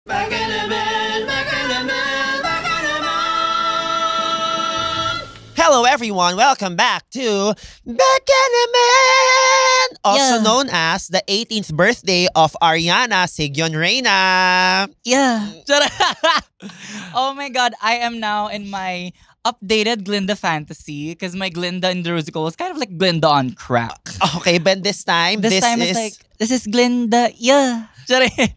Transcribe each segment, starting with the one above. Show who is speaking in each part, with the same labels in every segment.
Speaker 1: Baka naman, baka naman, baka naman. Hello everyone, welcome back to Baka naman, also known as the 18th birthday of Ariana Sigyon Reyna.
Speaker 2: Yeah. Oh my God, I am now in my updated Glinda fantasy because my Glinda in the musical was kind of like Glinda on crack.
Speaker 1: Okay, but this time
Speaker 2: This time it's like, this is Glinda, yeah.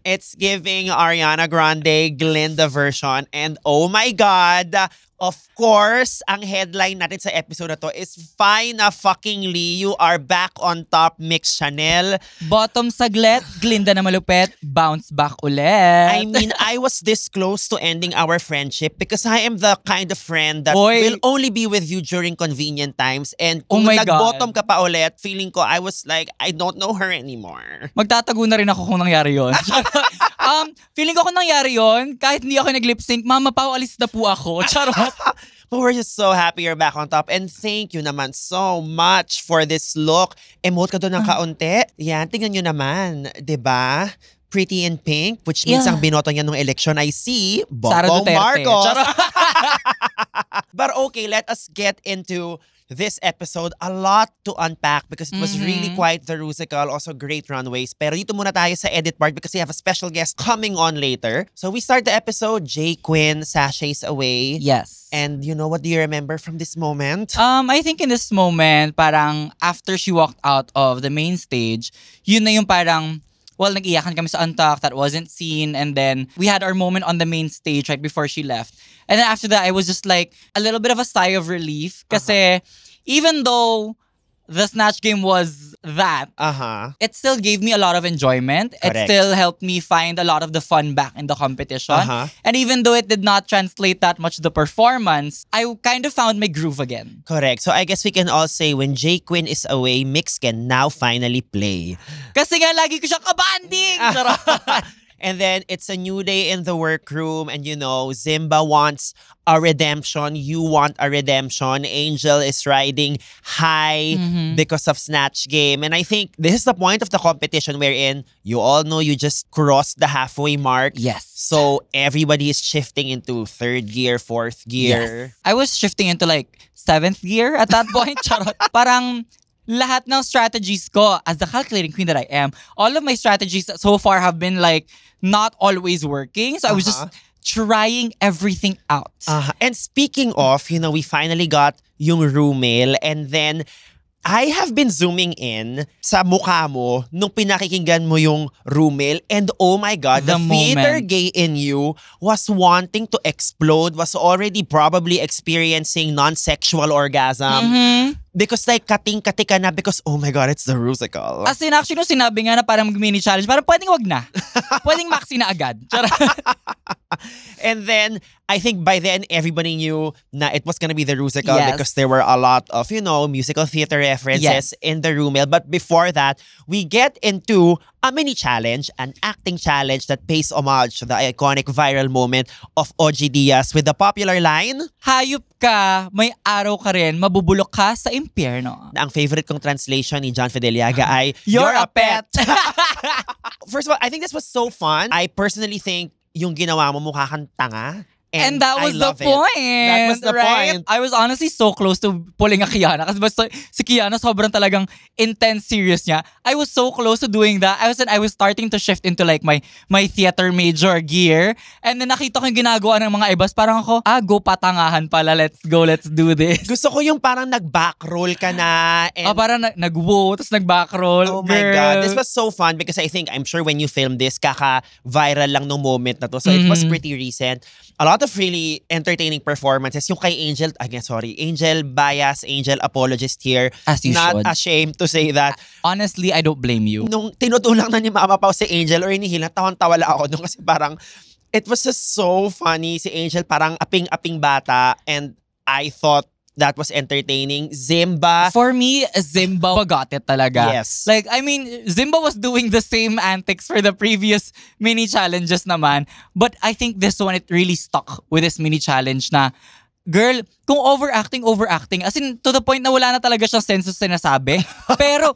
Speaker 1: it's giving Ariana Grande Glinda version, and oh my God, of course, ang headline natin sa episode na to is Fina-fucking-ly, you are back on top, Mix Chanel.
Speaker 2: Bottom saglit, Glinda na malupet, bounce back ulit.
Speaker 1: I mean, I was this close to ending our friendship because I am the kind of friend that
Speaker 2: Oy.
Speaker 1: will only be with you during convenient times. And
Speaker 2: Oh
Speaker 1: kung
Speaker 2: my
Speaker 1: nag-bottom
Speaker 2: God.
Speaker 1: ka pa ulit, feeling ko, I was like, I don't know her anymore.
Speaker 2: Magtatago na rin ako kung nangyari yon. Feeling ko kung nangyari yon, kahit hindi ako nag-lip sync, Mama Pao, alis na po ako. Charot.
Speaker 1: But we're just so happy you're back on top. And thank you naman so much for this look. Emote ka doon ng kaunti. Yan, tingnan nyo naman. 'Di ba? Pretty in pink, which means
Speaker 2: Yeah.
Speaker 1: ang binoto niya nung election ay si
Speaker 2: Sara
Speaker 1: Bongbong
Speaker 2: Duterte.
Speaker 1: Marcos.
Speaker 2: Charot.
Speaker 1: But okay, let us get into this episode. A lot to unpack because it was really quite the musical. Also great runways. Pero dito muna tayo sa edit part because we have a special guest coming on later. So we start the episode. Jay Quinn sashays away.
Speaker 2: Yes.
Speaker 1: And you know, what do you remember from this moment?
Speaker 2: I think in this moment, parang after she walked out of the main stage, yun na yung parang, well, nag-iyakan kami sa Untucked, that wasn't seen. And then we had our moment on the main stage right before she left. And then after that, I was just like a little bit of a sigh of relief. Kasi even though the Snatch Game was that, it still gave me a lot of enjoyment.
Speaker 1: Correct.
Speaker 2: It still helped me find a lot of the fun back in the competition. And even though it did not translate that much to the performance, I kind of found my groove again.
Speaker 1: Correct. So I guess we can all say when Jay Quinn is away, Mix can now finally play.
Speaker 2: Kasi nga lagi ko siyang kabanding!
Speaker 1: And then it's a new day in the workroom, and you know, Zimba wants a redemption. You want a redemption. Angel is riding high because of Snatch Game. And I think this is the point of the competition wherein you all know you just crossed the halfway mark.
Speaker 2: Yes.
Speaker 1: So everybody is shifting into third gear, fourth gear.
Speaker 2: Yes. I was shifting into like 7th gear at that point. Charot. Parang lahat ng strategies ko, as the calculating queen that I am, all of my strategies so far have been like not always working. So I was just trying everything out.
Speaker 1: And speaking of, you know, we finally got yung Rumel, and then I have been zooming in sa mukha mo nung pinakikinggan mo yung Rumel, and oh my God, the
Speaker 2: The
Speaker 1: theater
Speaker 2: moment.
Speaker 1: gay in you was wanting to explode, was already probably experiencing non-sexual orgasm. Because like kating-kati ka na because oh my God, it's the musical.
Speaker 2: As in, actually, nung sinabi nga na parang mini challenge, parang pwedeng wag na. Pwedeng maxi na agad. Charot.
Speaker 1: And then, I think by then, everybody knew na it was gonna be the musical
Speaker 2: Yes.
Speaker 1: because there were a lot of, you know, musical theater references
Speaker 2: Yes.
Speaker 1: in the Rumel. But before that, we get into a mini challenge, an acting challenge that pays homage to the iconic viral moment of OG Diaz with the popular line,
Speaker 2: Hayop ka, may araw ka rin, mabubulok ka sa impyerno.
Speaker 1: na ang favorite kong translation ni John Fideliaga ay,
Speaker 2: You're a pet.
Speaker 1: First of all, I think this was so fun. I personally think yung ginawa mo mukha kang tanga.
Speaker 2: And that
Speaker 1: I
Speaker 2: was the
Speaker 1: love it.
Speaker 2: point.
Speaker 1: That was the
Speaker 2: right?
Speaker 1: point.
Speaker 2: I was honestly so close to pulling a Kiana. Kasi basta si Kiana sobrang talagang intense serious niya. I was so close to doing that. I was starting to shift into like my theater major gear. And then nakita ko yung ginagawa ng mga ibas. Parang ako, go patangahan pala. Let's go, let's do this.
Speaker 1: Gusto ko yung parang nag-back roll ka na. And
Speaker 2: Parang nag-woo, tapos nag-back roll.
Speaker 1: oh my God, this was so fun because I'm sure when you filmed this, kaka-viral lang nung moment na to. So it was pretty recent. A lot of really entertaining performances. Yung kay Angel, Angel bias, Angel apologist here.
Speaker 2: As you
Speaker 1: Not
Speaker 2: should.
Speaker 1: ashamed to say that.
Speaker 2: Honestly, I don't blame you.
Speaker 1: Nung tinutulang na ni Mama Pao si Angel or inihilang, tawan-tawa lang ako nung kasi parang, it was just so funny. Si Angel parang aping-aping bata, and I thought that was entertaining. Zimba.
Speaker 2: For me, Zimba got it talaga.
Speaker 1: Yes.
Speaker 2: Like, I mean, Zimba was doing the same antics for the previous mini challenges naman. But I think this one, it really stuck with this mini challenge na girl, kung overacting, as in, to the point na wala na talaga siyang sense of sinasabi. Pero,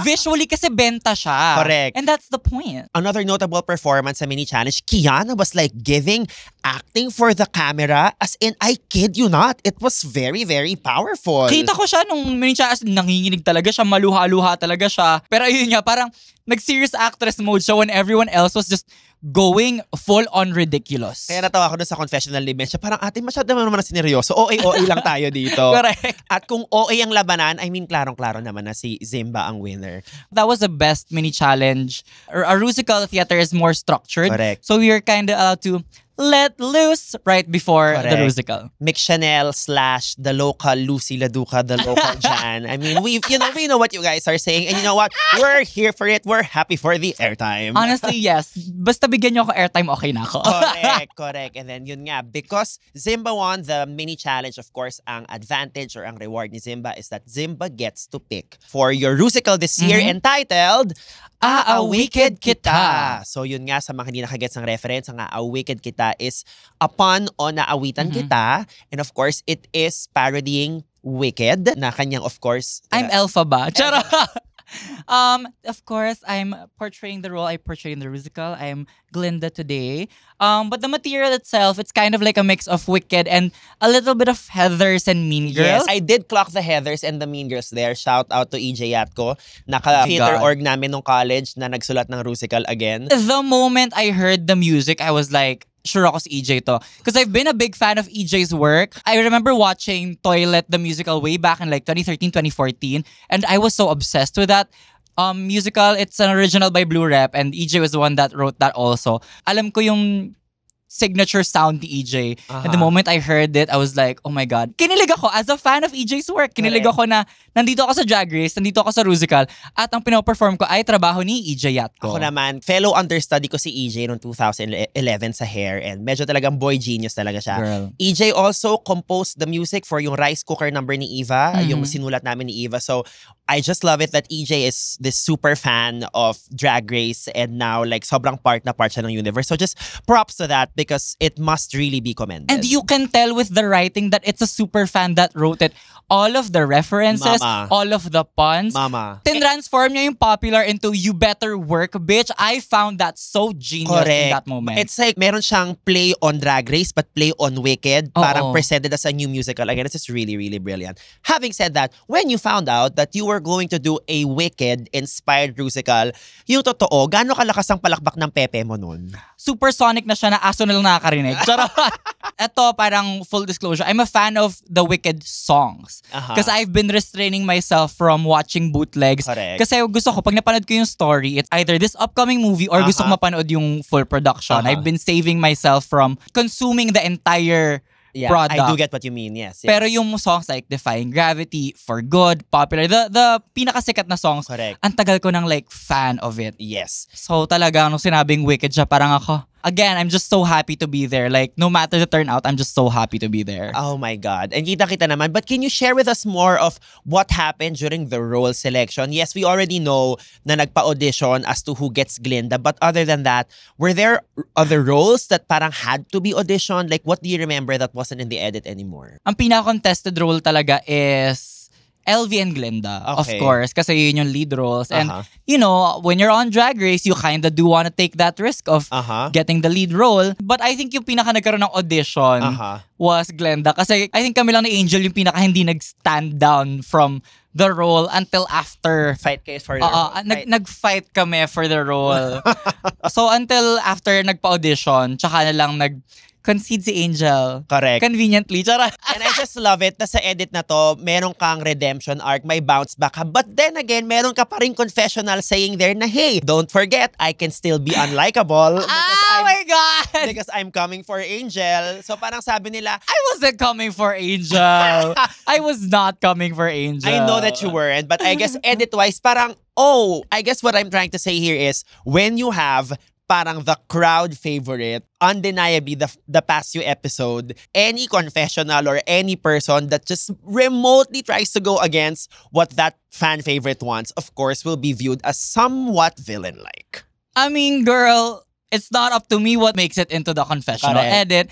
Speaker 2: visually kasi benta siya.
Speaker 1: Correct.
Speaker 2: And that's the point.
Speaker 1: Another notable performance sa mini challenge, Kiana was like giving acting for the camera, as in, I kid you not, it was very, very powerful.
Speaker 2: Kita ko siya nung minsan as in, nanginginig talaga siya, maluha-luha talaga siya. Pero ayun nga, parang nag-serious actress mode siya when everyone else was just going full-on ridiculous.
Speaker 1: Kaya natawa ko dun sa confessional ni Ben siya, parang ate, masyado naman na sineryoso. OA lang tayo dito.
Speaker 2: Correct.
Speaker 1: At kung OA ang labanan, I mean, klarong-klaro naman na si Zimba ang winner.
Speaker 2: That was the best mini challenge. A Rusical theater is more structured.
Speaker 1: Correct.
Speaker 2: So we are kind of allowed to let loose right before the
Speaker 1: Correct.
Speaker 2: Rusical.
Speaker 1: Mick Chanel / the local Lucy Laduca, the local Jan. I mean, we know what you guys are saying. And you know what? We're here for it. We're happy for the airtime.
Speaker 2: Honestly, yes. Basta bigyan niyo ako airtime, okay na ako.
Speaker 1: Correct. And then yun nga, because Zimba won the mini challenge, of course, ang advantage or ang reward ni Zimba is that Zimba gets to pick for your Rusical this year entitled Aawikid Kita. So yun nga, sa mga hindi nakagets ng reference, ang Aawikid Kita is a pun on Naawitan Kita. And of course, it is parodying Wicked na kanyang, of course,
Speaker 2: I'm Elpha ba? Charot! Of course, I'm portraying the role I portrayed in the Rusical. I'm Glinda today. But the material itself, it's kind of like a mix of Wicked and a little bit of Heathers and Mean Girls.
Speaker 1: Yes, I did clock the Heathers and the Mean Girls there. Shout out to EJ Yatko. Naka-theater org namin nung college na nagsulat ng Rusical again.
Speaker 2: The moment I heard the music, I was like, sure ako si EJ to. Because I've been a big fan of EJ's work. I remember watching Toilet, the musical, way back in like 2013, 2014. And I was so obsessed with that musical. It's an original by Blue Rep. And EJ was the one that wrote that also. Alam ko yung signature sound ni EJ. And the moment I heard it, I was like, oh my God. Kinilig ako as a fan of EJ's work. Kinilig ako na nandito ako sa Drag Race, nandito ako sa Rusical, at ang pinaperform ko ay trabaho ni EJ Yatko.
Speaker 1: Ako naman, fellow understudy ko si EJ noong 2011 sa Hair, and medyo talagang boy genius talaga siya.
Speaker 2: Girl.
Speaker 1: EJ also composed the music for yung Rice Cooker number ni Eva, yung sinulat namin ni Eva. So, I just love it that EJ is this super fan of Drag Race and now like sobrang part siya ng universe. So just props to that because it must really be commended.
Speaker 2: And you can tell with the writing that it's a super fan that wrote it. All of the references,
Speaker 1: Mama.
Speaker 2: all of the puns.
Speaker 1: Mama.
Speaker 2: Tinransform niya yung popular into you better work, bitch. I found that so genius in that moment.
Speaker 1: It's like meron siyang play on Drag Race but play on Wicked. Parang
Speaker 2: Oo.
Speaker 1: presented as a new musical. Again, it's just really, really brilliant. Having said that, when you found out that you were going to do a Wicked-inspired musical, yung totoo, gaano kalakas ang palakpak ng pepe mo nun?
Speaker 2: Supersonic na siya na aso na lang nakakarinig. Charot. Ito, parang full disclosure, I'm a fan of the Wicked songs. Because I've been restraining myself from watching bootlegs.
Speaker 1: Correct.
Speaker 2: Kasi gusto ko, pag napanood ko yung story, it's either this upcoming movie or gusto ko mapanood yung full production. I've been saving myself from consuming the entire product.
Speaker 1: I do get what you mean, yes.
Speaker 2: Pero yung songs like Defying Gravity, For Good, Popular, the pinakasikat na songs,
Speaker 1: Correct.
Speaker 2: ang tagal ko ng like fan of it.
Speaker 1: Yes.
Speaker 2: So talaga, nung sinabing Wicked siya, parang ako, again, I'm just so happy to be there. Like, no matter the turnout, I'm just so happy to be there.
Speaker 1: Oh my God. And kita naman. But can you share with us more of what happened during the role selection? Yes, we already know na nagpa-audition as to who gets Glinda. But other than that, were there other roles that parang had to be auditioned? Like, what do you remember that wasn't in the edit anymore?
Speaker 2: Ang pinaka-contested role talaga is LV and Glinda, of
Speaker 1: Okay.
Speaker 2: course, kasi yun yung lead roles. And, you know, when you're on Drag Race, you kinda do wanna take that risk of getting the lead role. But I think yung pinaka nagkaroon ng audition was Glenda. Kasi I think kami lang ni Angel yung pinaka hindi nag-stand down from the role until after.
Speaker 1: Fight case for the
Speaker 2: Nag-fight kami for the role. So until after nagpa-audition, tsaka na lang concede si Angel.
Speaker 1: Correct.
Speaker 2: Conveniently. Charot.
Speaker 1: And I just love it na sa edit na to, meron kang redemption arc, may bounce back ka. But then again, meron ka pa rin confessional saying there na, hey, don't forget, I can still be unlikable.
Speaker 2: Oh my God!
Speaker 1: Because I'm coming for Angel. So parang sabi nila,
Speaker 2: I wasn't coming for Angel. I was not coming for Angel.
Speaker 1: I know that you weren't, but I guess edit-wise, parang, I guess what I'm trying to say here is, when you have parang the crowd favorite, undeniably the past few episode, any confessional or any person that just remotely tries to go against what that fan favorite wants, of course, will be viewed as somewhat villain-like.
Speaker 2: I mean, girl, it's not up to me what makes it into the confessional
Speaker 1: Correct.
Speaker 2: edit.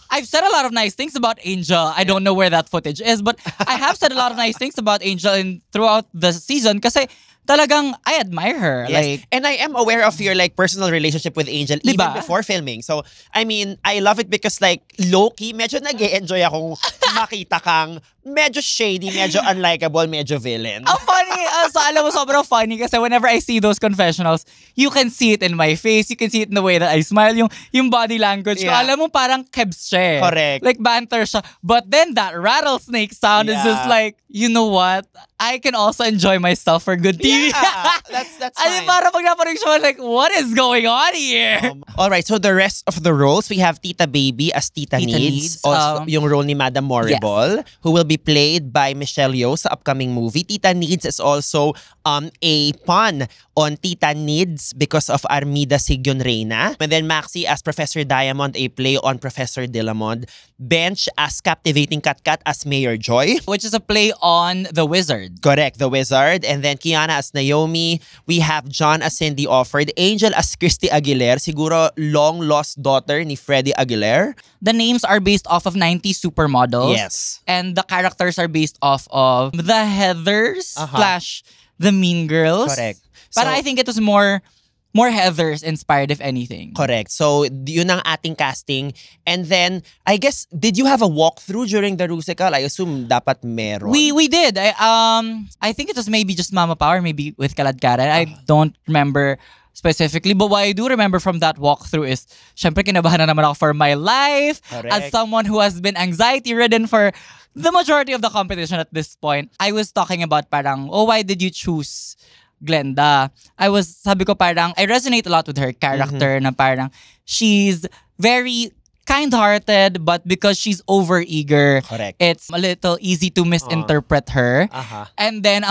Speaker 2: I've said a lot of nice things about Angel. I don't know where that footage is, but I have said a lot of nice things about Angel throughout the season kasi talagang I admire her.
Speaker 1: Yes.
Speaker 2: Like,
Speaker 1: And I am aware of your like personal relationship with Angel even
Speaker 2: Diba?
Speaker 1: before filming. So, I mean, I love it because like low-key, medyo nag-e-enjoy akong makita kang medyo shady, medyo unlikable, medyo villain.
Speaker 2: ang funny. So alam mo, sobrang funny kasi whenever I see those confessionals, you can see it in my face. You can see it in the way that I smile. Yung body language ko.
Speaker 1: Yeah.
Speaker 2: Alam mo, parang kebs siya eh.
Speaker 1: Correct.
Speaker 2: Like banter siya. But then that rattlesnake sound is just
Speaker 1: Yeah.
Speaker 2: like, you know what? I can also enjoy myself for good TV.
Speaker 1: Yeah, that's
Speaker 2: I mean,
Speaker 1: fine.
Speaker 2: parang pag napanood siya, like, what is going on here?
Speaker 1: All right, so the rest of the roles, we have Tita Baby as Tita,
Speaker 2: Tita
Speaker 1: Needs.
Speaker 2: Needs,
Speaker 1: Also, yung role ni Madam Morrible, who will be played by Michelle Yeoh sa upcoming movie. Tita Needs is also a pun on Tita Needs because of Armida Sigyon Reyna. And then Maxi as Professor Diamond, a play on Professor Dilamond. Bench as Captivating Katkat as Mayor Joy.
Speaker 2: Which is a play on The Wizard.
Speaker 1: Correct, the Wizard. And then Kiana as Naomi. We have John as Cindy Offord. Angel as Christy Aguilera. Siguro long-lost daughter ni Freddie Aguilera.
Speaker 2: The names are based off of 90s supermodels.
Speaker 1: Yes.
Speaker 2: And the characters are based off of the Heathers / the Mean Girls.
Speaker 1: Correct.
Speaker 2: But
Speaker 1: So-
Speaker 2: I think it was more Heathers inspired, if anything.
Speaker 1: Correct. So, yun ang ating casting. And then, I guess, did you have a walkthrough during the Rusical? I assume dapat meron.
Speaker 2: We did. I think it was maybe just Mama Power, maybe with Kaladkaran. I don't remember specifically. But what I do remember from that walkthrough is, syempre kinabahan na naman ako for my life.
Speaker 1: Correct.
Speaker 2: As someone who has been anxiety-ridden for the majority of the competition at this point. I was talking about parang, why did you choose Glenda? Sabi ko parang, I resonate a lot with her character na parang, she's very kind-hearted, but because she's over-eager,
Speaker 1: Correct.
Speaker 2: it's a little easy to misinterpret her. And then,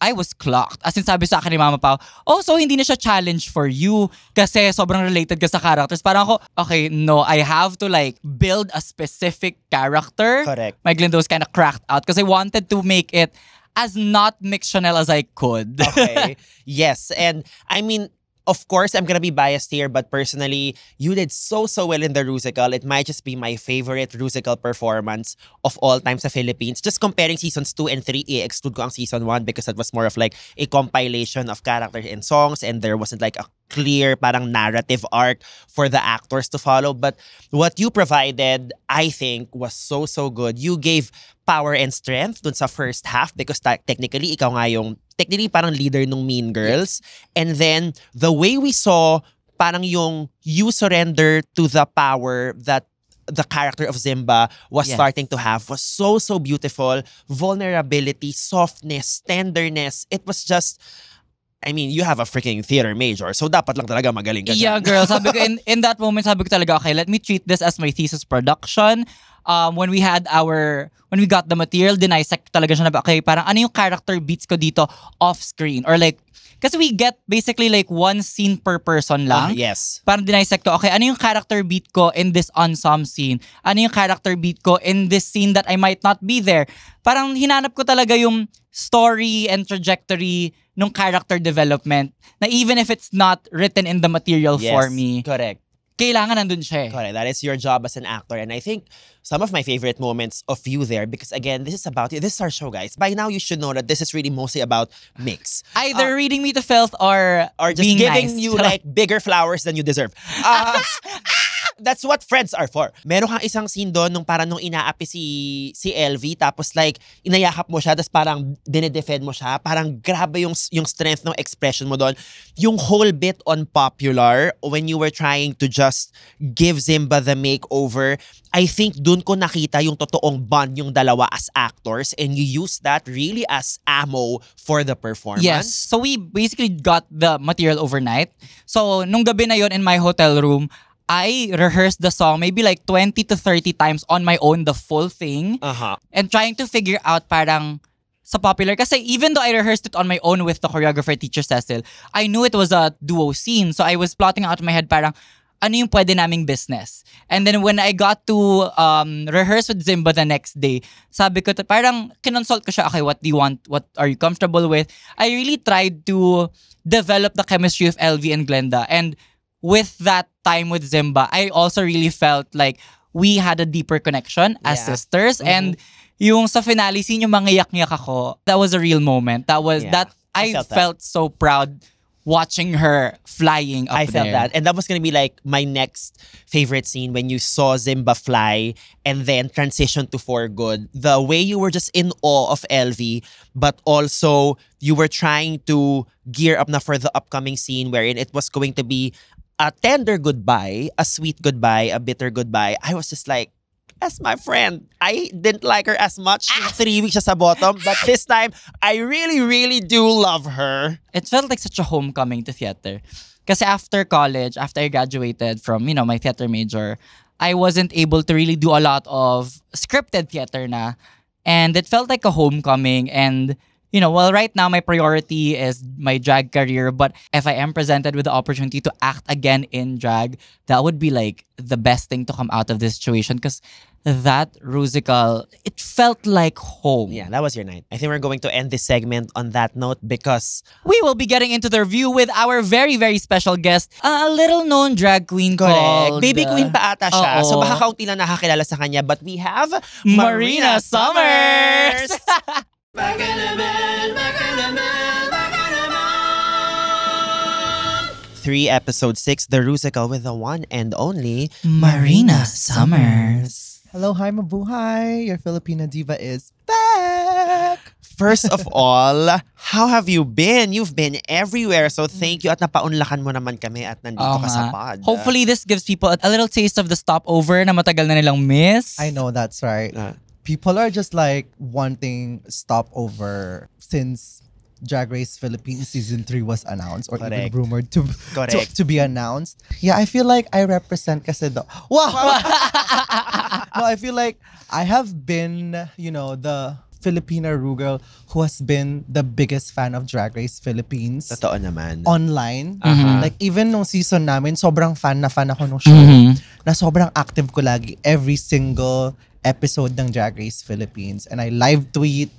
Speaker 2: I was clocked. As in, sabi sa akin ni Mama Pao, so hindi na siya challenge for you kasi sobrang related ka sa characters. Parang ako, okay, no, I have to like build a specific character.
Speaker 1: Correct.
Speaker 2: My Glenda was kind of cracked out because I wanted to make it as not mixtional as I could.
Speaker 1: Okay. Yes. And I mean, of course, I'm gonna be biased here, but personally, you did so well in the Rusical. It might just be my favorite Rusical performance of all time sa Philippines. Just comparing seasons 2 and 3, i-exclude ko ang season 1 because it was more of like a compilation of characters and songs and there wasn't like a clear parang narrative arc for the actors to follow. But what you provided, I think, was so good. You gave power and strength dun sa first half because technically, ikaw nga yung technically parang leader ng Mean Girls. And then, the way we saw parang yung you surrender to the power that the character of Zimba was starting to have was so beautiful. Vulnerability, softness, tenderness. It was just, I mean, you have a freaking theater major, so dapat lang talaga magaling ka
Speaker 2: Yeah,
Speaker 1: dyan.
Speaker 2: girl. Sabi ko, in that moment, sabi ko talaga, okay, let me treat this as my thesis production. When we got the material, dissect talaga siya na, okay, parang ano yung character beats ko dito off-screen? Or like, kasi we get basically like one scene per person lang.
Speaker 1: Yes.
Speaker 2: Parang dissect ko, okay, ano yung character beat ko in this ensemble scene? Ano yung character beat ko in this scene that I might not be there? Parang hinanap ko talaga yung story and trajectory ng character development na even if it's not written in the material for me,
Speaker 1: Correct.
Speaker 2: kailangan nandun siya eh.
Speaker 1: Correct. That is your job as an actor. And I think some of my favorite moments of you there, because again, this is about you. This is our show, guys. By now, you should know that this is really mostly about mix.
Speaker 2: Either reading me to filth or
Speaker 1: Just
Speaker 2: being
Speaker 1: giving
Speaker 2: nice.
Speaker 1: you like bigger flowers than you deserve. That's what friends are for. Meron kang isang scene doon nung parang nung inaapi si LV tapos like inayakap mo siya tapos parang dinedefend mo siya. Parang grabe yung strength ng expression mo doon. Yung whole bit on Popular when you were trying to just give Zimba the makeover, I think dun ko nakita yung totoong bond yung dalawa as actors and you use that really as ammo for the performance.
Speaker 2: Yes. So we basically got the material overnight. So nung gabi na yon in my hotel room, I rehearsed the song maybe like 20 to 30 times on my own, the full thing. And trying to figure out parang sa Popular. Kasi even though I rehearsed it on my own with the choreographer, teacher Cecil, I knew it was a duo scene. So I was plotting out in my head parang, ano yung pwede naming business? And then when I got to rehearse with Zimba the next day, sabi ko, parang kinonsult ko siya, okay, what do you want? What are you comfortable with? I really tried to develop the chemistry of LV and Glenda. And with that time with Zimba, I also really felt like we had a deeper connection as
Speaker 1: Yeah.
Speaker 2: sisters. And yung sa finale scene, yung mga yak-yak ako, that was a real moment. That was,
Speaker 1: Yeah.
Speaker 2: that
Speaker 1: I
Speaker 2: I
Speaker 1: felt that.
Speaker 2: felt so proud watching her flying up
Speaker 1: I felt
Speaker 2: there.
Speaker 1: that. And that was gonna be like my next favorite scene when you saw Zimba fly and then transition to For Good. The way you were just in awe of LV, but also you were trying to gear up na for the upcoming scene wherein it was going to be a tender goodbye, a sweet goodbye, a bitter goodbye. I was just like, as my friend, I didn't like her as much yung 3 weeks siya sa bottom, but this time, I really, really do love her.
Speaker 2: It felt like such a homecoming to theater. Kasi after college, after I graduated from, my theater major, I wasn't able to really do a lot of scripted theater na. And it felt like a homecoming. And, well, right now my priority is my drag career. But if I am presented with the opportunity to act again in drag, that would be like the best thing to come out of this situation. Because that Rusical, it felt like home.
Speaker 1: Yeah, that was your night. I think we're going to end this segment on that note because
Speaker 2: We will be getting into the review with our very, very special guest, a little-known drag queen
Speaker 1: correct.
Speaker 2: called...
Speaker 1: Baby queen pa ata siya.
Speaker 2: Oo.
Speaker 1: So baka kaunti lang nakakilala sa kanya. But we have
Speaker 2: Marina Summers!
Speaker 1: Three episode 6, the Rusical with the one and only
Speaker 2: Marina Summers.
Speaker 3: Hello, hi, mabuhay. Your Filipina diva is back.
Speaker 1: First of all, how have you been? You've been everywhere. So thank you at napaunlakan mo naman kami at nandito
Speaker 2: Oo
Speaker 1: ka sa
Speaker 2: nga.
Speaker 1: pod.
Speaker 2: Hopefully, this gives people a little taste of the stopover na matagal na nilang miss.
Speaker 3: I know that's right.
Speaker 1: Uh,
Speaker 3: People are just like wanting stopover since Drag Race Philippines season 3 was announced or
Speaker 1: Correct.
Speaker 3: even rumored to
Speaker 1: Correct.
Speaker 3: to be announced. Yeah, I feel like I represent kasi wow. No, I feel like I have been, the Filipina Rugel who has been the biggest fan of Drag Race Philippines
Speaker 1: Totoo naman.
Speaker 3: online.
Speaker 2: Mhm.
Speaker 3: Like even nung season namin, sobrang fan ako nung show.
Speaker 2: Mhm.
Speaker 3: Na sobrang active ko lagi every single episode ng Drag Race Philippines. And I live tweet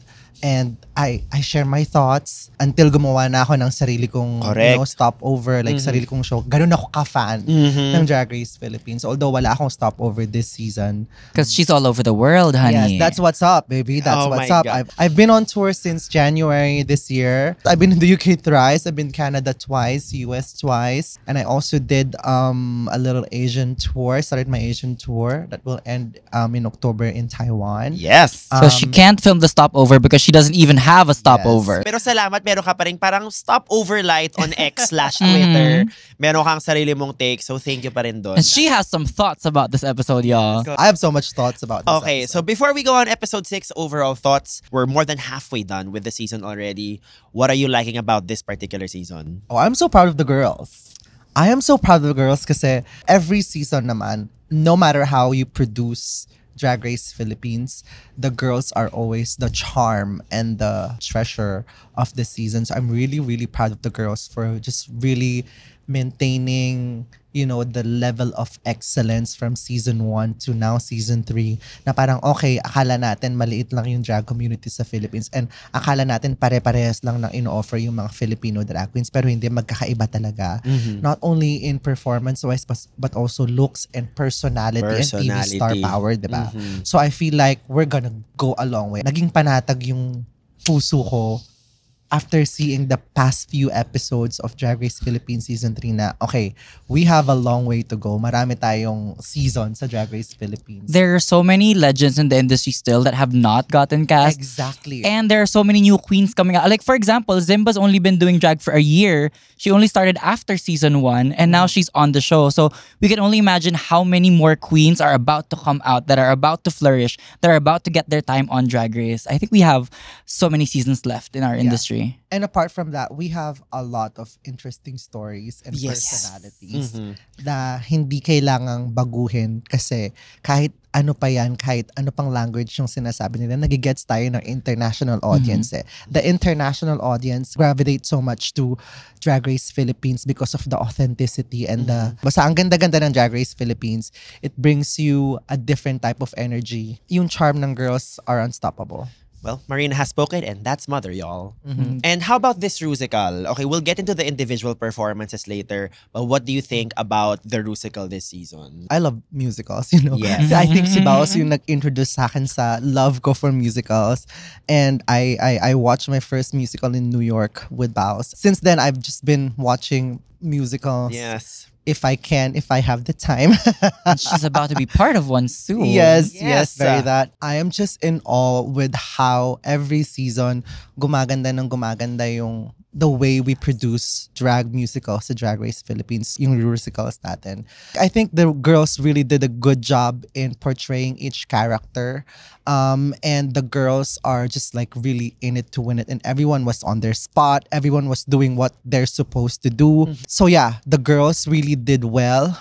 Speaker 3: and I share my thoughts until gumawa na ako ng sarili kong
Speaker 1: Correct.
Speaker 3: stopover, like sarili kong show. Ganun ako ka-fan ng Drag Race Philippines. Although wala akong stopover this season.
Speaker 2: Because she's all over the world, honey.
Speaker 3: Yes, that's what's up, baby. That's
Speaker 1: Oh
Speaker 3: what's
Speaker 1: my
Speaker 3: up.
Speaker 1: God.
Speaker 3: I've been on tour since January this year. I've been in the UK thrice. I've been Canada twice, US twice, and I also did a little Asian tour. Started my Asian tour that will end in October in Taiwan.
Speaker 1: Yes.
Speaker 2: So she can't film the stopover because she doesn't even have a stopover.
Speaker 1: Pero salamat, meron ka pa rin parang stopover light on X/Twitter. Meron kang sarili mong take, so thank you pa rin doon.
Speaker 2: And she has some thoughts about this episode, y'all.
Speaker 3: I have so much thoughts about this
Speaker 1: Okay, so
Speaker 3: episode.
Speaker 1: before we go on episode 6, overall thoughts, we're more than halfway done with the season already. What are you liking about this particular season?
Speaker 3: Oh, I'm so proud of the girls. I am so proud of the girls kasi every season naman, no matter how you produce Drag Race Philippines, the girls are always the charm and the treasure of the season. So I'm really, really proud of the girls for just really maintaining, the level of excellence from season 1 to now season 3. Na parang, okay, akala natin maliit lang yung drag community sa Philippines and akala natin pare-parehas lang ng in-offer yung mga Filipino drag queens pero hindi, magkakaiba talaga. Not only in performance-wise but also looks and personality and TV star
Speaker 1: Personality.
Speaker 3: power, diba? So I feel like we're gonna go a long way. Naging panatag yung puso ko after seeing the past few episodes of Drag Race Philippines Season 3 na, okay, we have a long way to go. Marami tayong season sa Drag Race Philippines.
Speaker 2: There are so many legends in the industry still that have not gotten cast.
Speaker 3: Exactly.
Speaker 2: And there are so many new queens coming out. Like, for example, Zimba's only been doing drag for a year. She only started after season 1, and now she's on the show. So we can only imagine how many more queens are about to come out, that are about to flourish, that are about to get their time on Drag Race. I think we have so many seasons left in our industry.
Speaker 3: And apart from that, we have a lot of interesting stories and
Speaker 1: Yes.
Speaker 3: personalities na hindi kailangang baguhin kasi kahit ano pa yan, kahit ano pang language yung sinasabi nila, nagigets tayo ng international audience eh. The international audience gravitates so much to Drag Race Philippines because of the authenticity and the... Basta ang ganda-ganda ng Drag Race Philippines, it brings you a different type of energy. Yung charm ng girls are unstoppable.
Speaker 1: Well, Marina has spoken, and that's Mother, y'all.
Speaker 3: Mhm.
Speaker 1: And how about this Rusical? Okay, we'll get into the individual performances later, but what do you think about the Rusical this season?
Speaker 3: I love musicals, you know.
Speaker 1: Yes.
Speaker 3: I think si Baos yung nag-introduce sa akin sa love ko for musicals. And I watched my first musical in New York with Baos. Since then, I've just been watching musicals.
Speaker 1: Yes.
Speaker 3: If I can, if I have the time.
Speaker 2: And she's about to be part of one soon.
Speaker 3: Yes,
Speaker 1: Yes.
Speaker 3: very that. I am just in awe with how every season gumaganda ng gumaganda yung the way we produce drag musicals sa Drag Race Philippines, yung musicals natin. I think the girls really did a good job in portraying each character. And the girls are just like really in it to win it. And everyone was on their spot. Everyone was doing what they're supposed to do. So yeah, the girls really did well.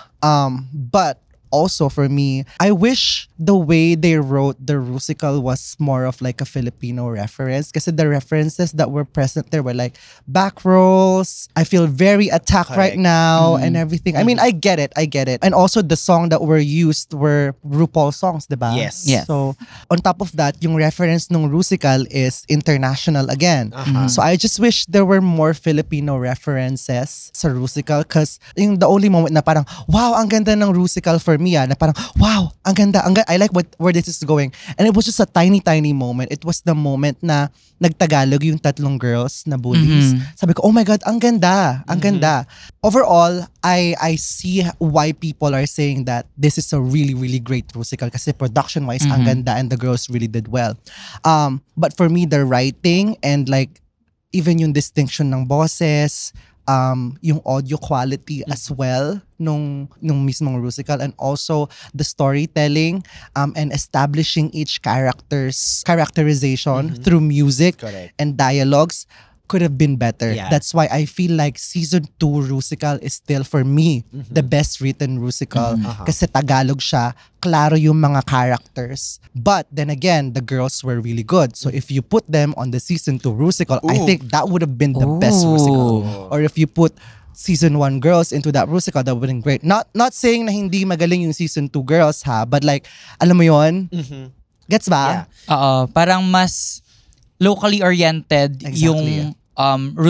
Speaker 3: But also for me, I wish the way they wrote the Rusical was more of like a Filipino reference. Kasi the references that were present there were like back rolls. I feel very attacked right
Speaker 1: Correct.
Speaker 3: now and everything. I mean, I get it. And also the song that were used were RuPaul songs, diba?
Speaker 1: Yes.
Speaker 2: Yes.
Speaker 3: So on top of that, yung reference ng Rusical is international again.
Speaker 1: Uh-huh.
Speaker 3: So I just wish there were more Filipino references sa Rusical because yung the only moment na parang, wow, ang ganda ng Rusical for me na parang, wow, ang ganda. I like where this is going. And it was just a tiny moment. It was the moment na nagtagalog yung tatlong girls na bullies. Sabi ko, oh my God, ang ganda. Ang ganda. Overall, I see why people are saying that this is a really, really great Rusical kasi production-wise, ang ganda and the girls really did well. But for me, the writing and like even yung distinction ng boses, yung audio quality as well nung mismong Rusical, and also the storytelling and establishing each character's characterization through music
Speaker 1: Correct.
Speaker 3: and dialogues could have been better.
Speaker 1: Yeah.
Speaker 3: That's why I feel like season 2 Rusical is still for me the best written Rusical kasi Tagalog siya, klaro yung mga characters. But then again, the girls were really good. So if you put them on the season 2 Rusical, I
Speaker 1: Ooh.
Speaker 3: think that would have been the best Rusical. Or if you put season 1 girls into that Rusical, that would have been great. Not saying na hindi magaling yung season 2 girls ha, but like, alam mo yon? Gets ba?
Speaker 1: Yeah.
Speaker 2: Oo, parang mas locally oriented
Speaker 3: Exactly,
Speaker 2: yung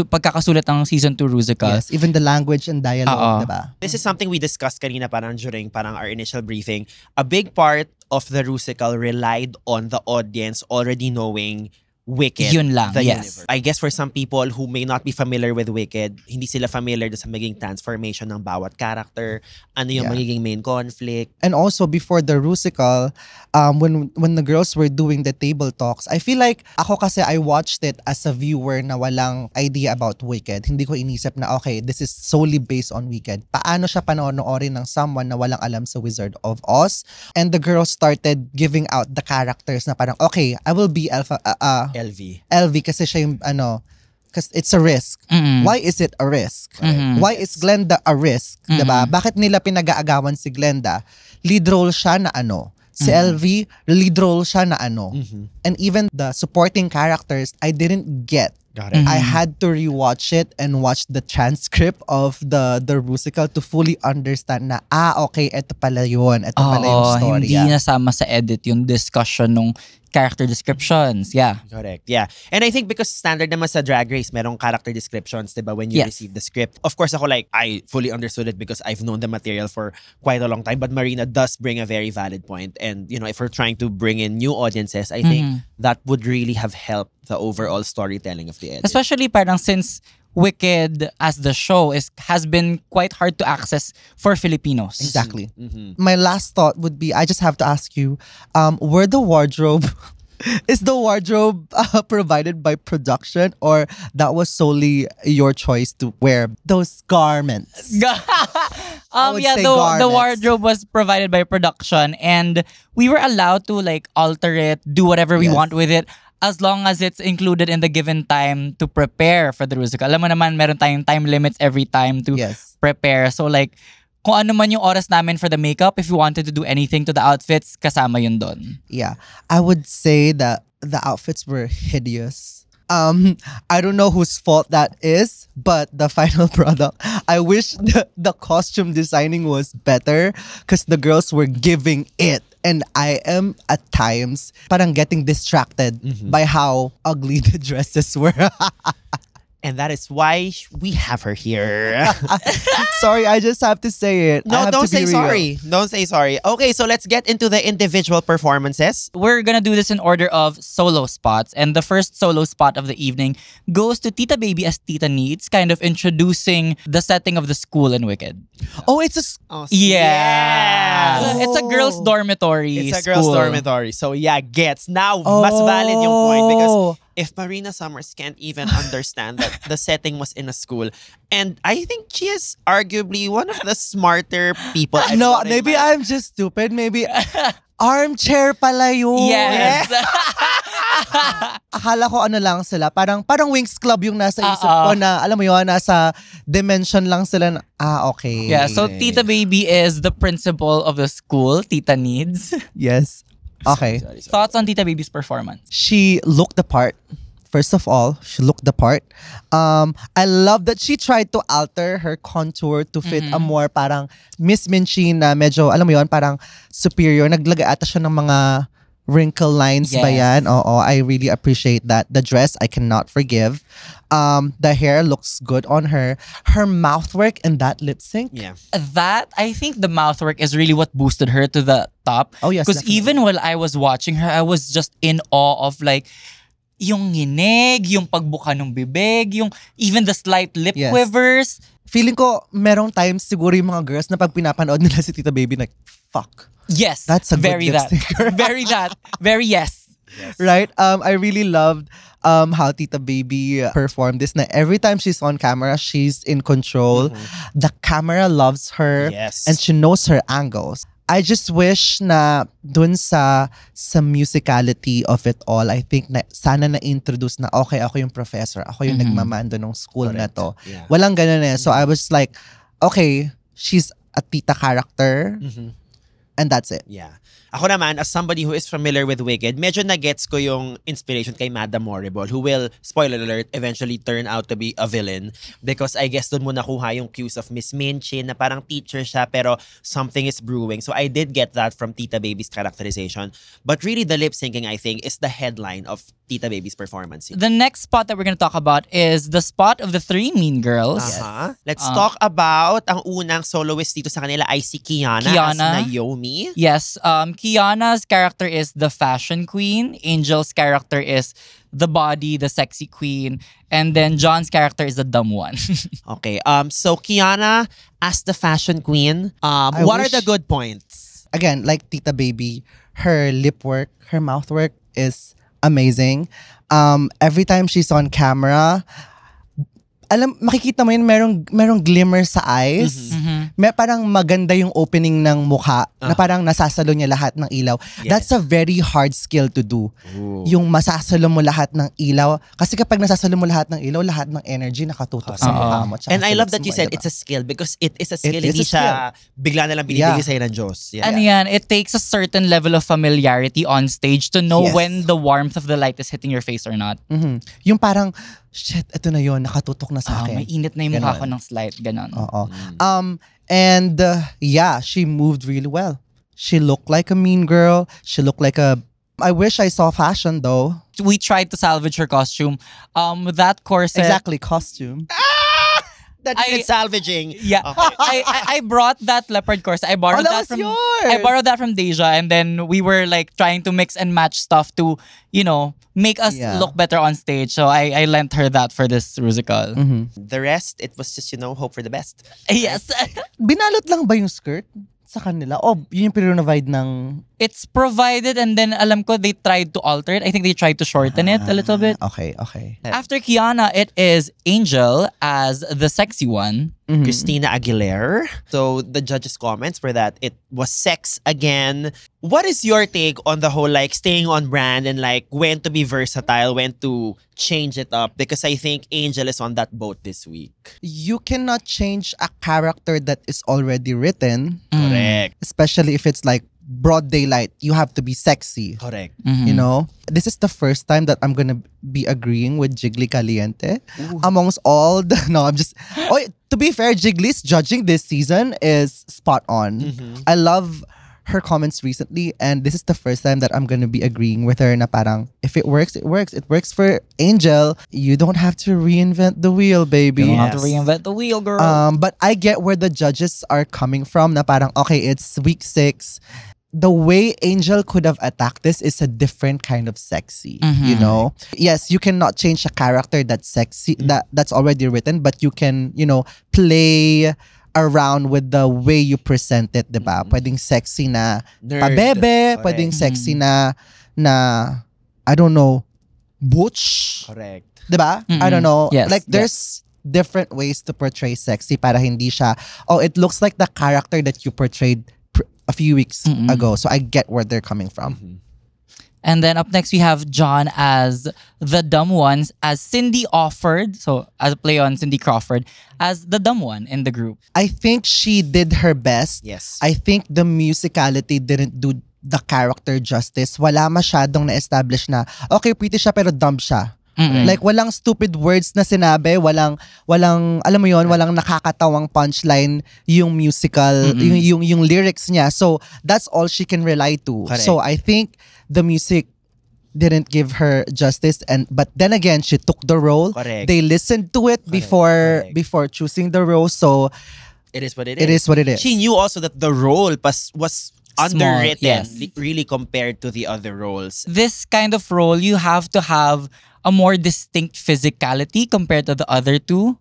Speaker 2: pagkakasulat ng season 2 Rusical.
Speaker 3: Yes, even the language and dialogue, diba?
Speaker 1: This is something we discussed kanina parang during parang our initial briefing. A big part of the Rusical relied on the audience already knowing Wicked,
Speaker 2: Yun lang,
Speaker 1: the
Speaker 2: yes.
Speaker 1: universe. I guess for some people who may not be familiar with Wicked, hindi sila familiar sa magiging transformation ng bawat character, ano yung
Speaker 3: Yeah.
Speaker 1: magiging main conflict.
Speaker 3: And also before the Rusical, when the girls were doing the table talks, I feel like ako kasi I watched it as a viewer na walang idea about Wicked. Hindi ko inisip na okay, this is solely based on Wicked. Paano siya panonoorin ng someone na walang alam sa Wizard of Oz? And the girls started giving out the characters na parang okay, I will be LV kasi siya yung because it's a risk. Why is it a risk? Why is Glenda a risk? Diba? Bakit nila pinag-aagawan si Glenda? Lead role siya na si LV, lead role siya na And even the supporting characters, I didn't get.
Speaker 1: Got it.
Speaker 3: I had to rewatch it and watch the transcript of the Rusical to fully understand na, okay, eto pala yun. Eto pala yung story.
Speaker 2: Hindi nasama sa edit yung discussion ng character descriptions. Yeah.
Speaker 1: Correct. Yeah. And I think because standard naman sa Drag Race, merong character descriptions, diba, when you
Speaker 2: Yes.
Speaker 1: receive the script. Of course, ako I fully understood it because I've known the material for quite a long time. But Marina does bring a very valid point. And, if we're trying to bring in new audiences, I think that would really have helped the overall storytelling of the edit.
Speaker 2: Especially parang since Wicked as the show has been quite hard to access for Filipinos.
Speaker 3: Exactly. My last thought would be, I just have to ask you, were the wardrobe, is the wardrobe provided by production or that was solely your choice to wear those garments? would
Speaker 2: Yeah,
Speaker 3: say
Speaker 2: the
Speaker 3: garments.
Speaker 2: wardrobe was provided by production and we were allowed to alter it, do whatever we
Speaker 3: Yes.
Speaker 2: want with it as long as it's included in the given time to prepare for the Rusical. Alam mo naman, meron tayong time limits every time to
Speaker 3: Yes.
Speaker 2: prepare. So kung ano man yung oras namin for the makeup, if you wanted to do anything to the outfits, kasama yun doon.
Speaker 3: Yeah. I would say that the outfits were hideous. I don't know whose fault that is, but the final product, I wish the costume designing was better because the girls were giving it. And I am at times parang getting distracted by how ugly the dresses were.
Speaker 1: And that is why we have her here.
Speaker 3: Sorry, I just have to say it. I
Speaker 1: No,
Speaker 3: have
Speaker 1: don't
Speaker 3: to be
Speaker 1: say
Speaker 3: real.
Speaker 1: sorry. Don't say sorry. Okay, so let's get into the individual performances.
Speaker 2: We're gonna do this in order of solo spots. And the first solo spot of the evening goes to Tita Baby as Tita Needs, kind of introducing the setting of the school in Wicked.
Speaker 3: Oh, it's a
Speaker 1: Oh,
Speaker 2: Yeah.
Speaker 1: yes.
Speaker 2: It's a girls' dormitory.
Speaker 1: It's a girls'
Speaker 2: school.
Speaker 1: dormitory. So yeah, gets. Now, mas valid yung point because
Speaker 3: Oh.
Speaker 1: if Marina Summers can't even understand that the setting was in a school, and I think she is arguably one of the smarter people. I've
Speaker 3: No,
Speaker 1: got in
Speaker 3: maybe
Speaker 1: my-
Speaker 3: I'm just stupid. Maybe armchair pala yun.
Speaker 2: Yes.
Speaker 3: Akala ko ano lang sila. Parang Wings Club yung nasa isip
Speaker 2: Oo.
Speaker 3: ko na, alam mo yun, nasa dimension lang sila na, okay.
Speaker 2: Yeah, so Tita Baby is the principal of the school, Tita Needs.
Speaker 3: Yes. Okay.
Speaker 2: Thoughts on Tita Baby's performance?
Speaker 3: She looked the part. First of all, she looked the part. I love that she tried to alter her contour to fit a more parang Miss Minchi na medyo, alam mo yun, parang superior. Naglagay ata siya ng mga wrinkle lines ba
Speaker 2: Yes.
Speaker 3: yan? Oo, I really appreciate that. The dress, I cannot forgive. The hair looks good on her. Her mouth work and that lip sync.
Speaker 1: Yeah.
Speaker 2: That, I think the mouthwork is really what boosted her to the top.
Speaker 3: Oh, yes,
Speaker 2: Because
Speaker 3: definitely.
Speaker 2: even while I was watching her, I was just in awe of like, yung nginig, yung pagbuka ng bibig, yung even the slight lip
Speaker 3: Yes.
Speaker 2: quivers.
Speaker 3: Feeling ko, merong times siguro yung mga girls na pag pinapanood nila si Tita Baby, like, fuck.
Speaker 2: Yes,
Speaker 3: That's a good
Speaker 2: very
Speaker 3: lip
Speaker 2: that.
Speaker 3: syncer.
Speaker 2: Very that. Very yes.
Speaker 3: Right? I really loved how Tita Baby performed this. Na every time she's on camera, she's in control. The camera loves her.
Speaker 1: Yes.
Speaker 3: And she knows her angles. I just wish na dun sa musicality of it all, I think na sana na-introduce na, okay, ako yung professor. Ako yung nagmamando ng school na to.
Speaker 1: Yeah.
Speaker 3: Walang ganun eh. So I was like, okay, she's a tita character. And that's it.
Speaker 1: Yeah. Ako naman, as somebody who is familiar with Wicked, medyo nagets ko yung inspiration kay Madame Morrible, who will, spoiler alert, eventually turn out to be a villain. Because I guess doon mo nakuha yung cues of Miss Minchin na parang teacher siya pero something is brewing. So I did get that from Tita Baby's characterization. But really the lip syncing, I think, is the headline of Tita Baby's performance.
Speaker 2: The next spot that we're going to talk about is the spot of the three mean girls.
Speaker 1: Uh-huh. Let's talk about ang unang soloist dito sa kanila ay si Kiana as
Speaker 2: Kiana.
Speaker 1: Naomi.
Speaker 2: Yes, Kiana's character is the fashion queen. Angel's character is the body, the sexy queen. And then John's character is the dumb one.
Speaker 1: Okay. So Kiana as the fashion queen. What are
Speaker 3: wish-
Speaker 1: the good points?
Speaker 3: Again, like Tita Baby, her lip work, her mouth work is amazing. Every time she's on camera, makikita mo yun, merong glimmer sa eyes. May parang maganda yung opening ng mukha na parang nasasalo niya lahat ng ilaw.
Speaker 1: Yes.
Speaker 3: That's a very hard skill to do.
Speaker 1: Ooh.
Speaker 3: Yung masasalo mo lahat ng ilaw. Kasi kapag nasasalo mo lahat ng ilaw, lahat ng energy nakatutok sa mukha mo. Tsaka
Speaker 1: And I
Speaker 3: sa
Speaker 1: love
Speaker 3: lips
Speaker 1: that you
Speaker 3: mo,
Speaker 1: said
Speaker 3: diba?
Speaker 1: it's a skill because it is a skill.
Speaker 3: It is
Speaker 1: Hindi
Speaker 3: a
Speaker 1: siya bigla na lang binibigay
Speaker 3: Yeah.
Speaker 1: sa'yo ng Diyos. Yeah.
Speaker 2: Ano yan, it takes a certain level of familiarity on stage to know
Speaker 3: Yes.
Speaker 2: when the warmth of the light is hitting your face or not.
Speaker 3: Yung parang, shit, ito na yun, nakatutok na sa akin.
Speaker 2: May init na yung mukha ko
Speaker 3: Ganon.
Speaker 2: ng slight, ganon.
Speaker 3: Oo. And yeah, she moved really well. She looked like a mean girl. She looked like a... I wish I saw fashion though.
Speaker 2: We tried to salvage her costume. That corset.
Speaker 3: Exactly, costume.
Speaker 1: That
Speaker 2: I-
Speaker 1: needed salvaging.
Speaker 2: Yeah, I brought that leopard corset. I borrowed
Speaker 3: that
Speaker 2: that
Speaker 3: was
Speaker 2: from
Speaker 3: yours!
Speaker 2: I borrowed that from Deja, and then we were like trying to mix and match stuff to, make us
Speaker 3: Yeah.
Speaker 2: look better on stage. So I lent her that for this musical.
Speaker 1: The rest, it was just, hope for the best.
Speaker 2: Yes,
Speaker 3: Binalot lang ba yung skirt sa kanila? O yun yung pinrovide ng...
Speaker 2: it's provided, and then alam ko they tried to alter it. I think they tried to shorten it a little bit.
Speaker 3: Okay, okay.
Speaker 2: After Kiana, it is Angel as the sexy one.
Speaker 1: Christina Aguilera. So the judges' comments were that it was sex again. What is your take on the whole staying on brand and when to be versatile, when to change it up? Because I think Angel is on that boat this week.
Speaker 3: You cannot change a character that is already written,
Speaker 1: Correct.
Speaker 3: especially if it's like broad daylight. You have to be sexy.
Speaker 1: Correct.
Speaker 3: You know, this is the first time that I'm gonna be agreeing with Jiggly Caliente. Amongst all the I'm just. Oh, to be fair, Jiggly's judging this season is spot on. I love her comments recently, and this is the first time that I'm gonna be agreeing with her na parang, if it works, it works. It works for Angel. You don't have to reinvent the wheel, baby.
Speaker 2: You don't have to
Speaker 1: Yes.
Speaker 2: reinvent the wheel, girl.
Speaker 3: But I get where the judges are coming from na parang, okay, it's week 6. The way Angel could have attacked this is a different kind of sexy, you know? Yes, you cannot change a character that's sexy, that's already written, but you can, play around with the way you present it, diba? Pwedeng sexy na
Speaker 1: Nerd.
Speaker 3: pabebe,
Speaker 1: Correct.
Speaker 3: pwedeng sexy na, I don't know, butch,
Speaker 1: Correct.
Speaker 3: diba? I don't know.
Speaker 2: Yes,
Speaker 3: Like, there's different ways to portray sexy para hindi siya, it looks like the character that you portrayed a few weeks ago. So I get where they're coming from.
Speaker 2: And then up next, we have John as the dumb ones, as Cindy offered, so as a play on Cindy Crawford, as the dumb one in the group.
Speaker 3: I think she did her best.
Speaker 1: Yes.
Speaker 3: I think the musicality didn't do the character justice. Wala masyadong na-establish na, okay, pretty siya pero dumb siya. Like, walang stupid words na sinabi, walang, alam mo yon, walang nakakatawang punchline yung musical, yung lyrics niya. So, that's all she can rely to.
Speaker 1: Correct.
Speaker 3: So, I think the music didn't give her justice, but then again, she took the role.
Speaker 1: Correct.
Speaker 3: They listened to it before choosing the role. So,
Speaker 1: It is what it
Speaker 3: it is what it is.
Speaker 1: She knew also that the role was underwritten,
Speaker 2: yes.
Speaker 1: really compared to the other roles.
Speaker 2: This kind of role, you have to have a more distinct physicality compared to the other two.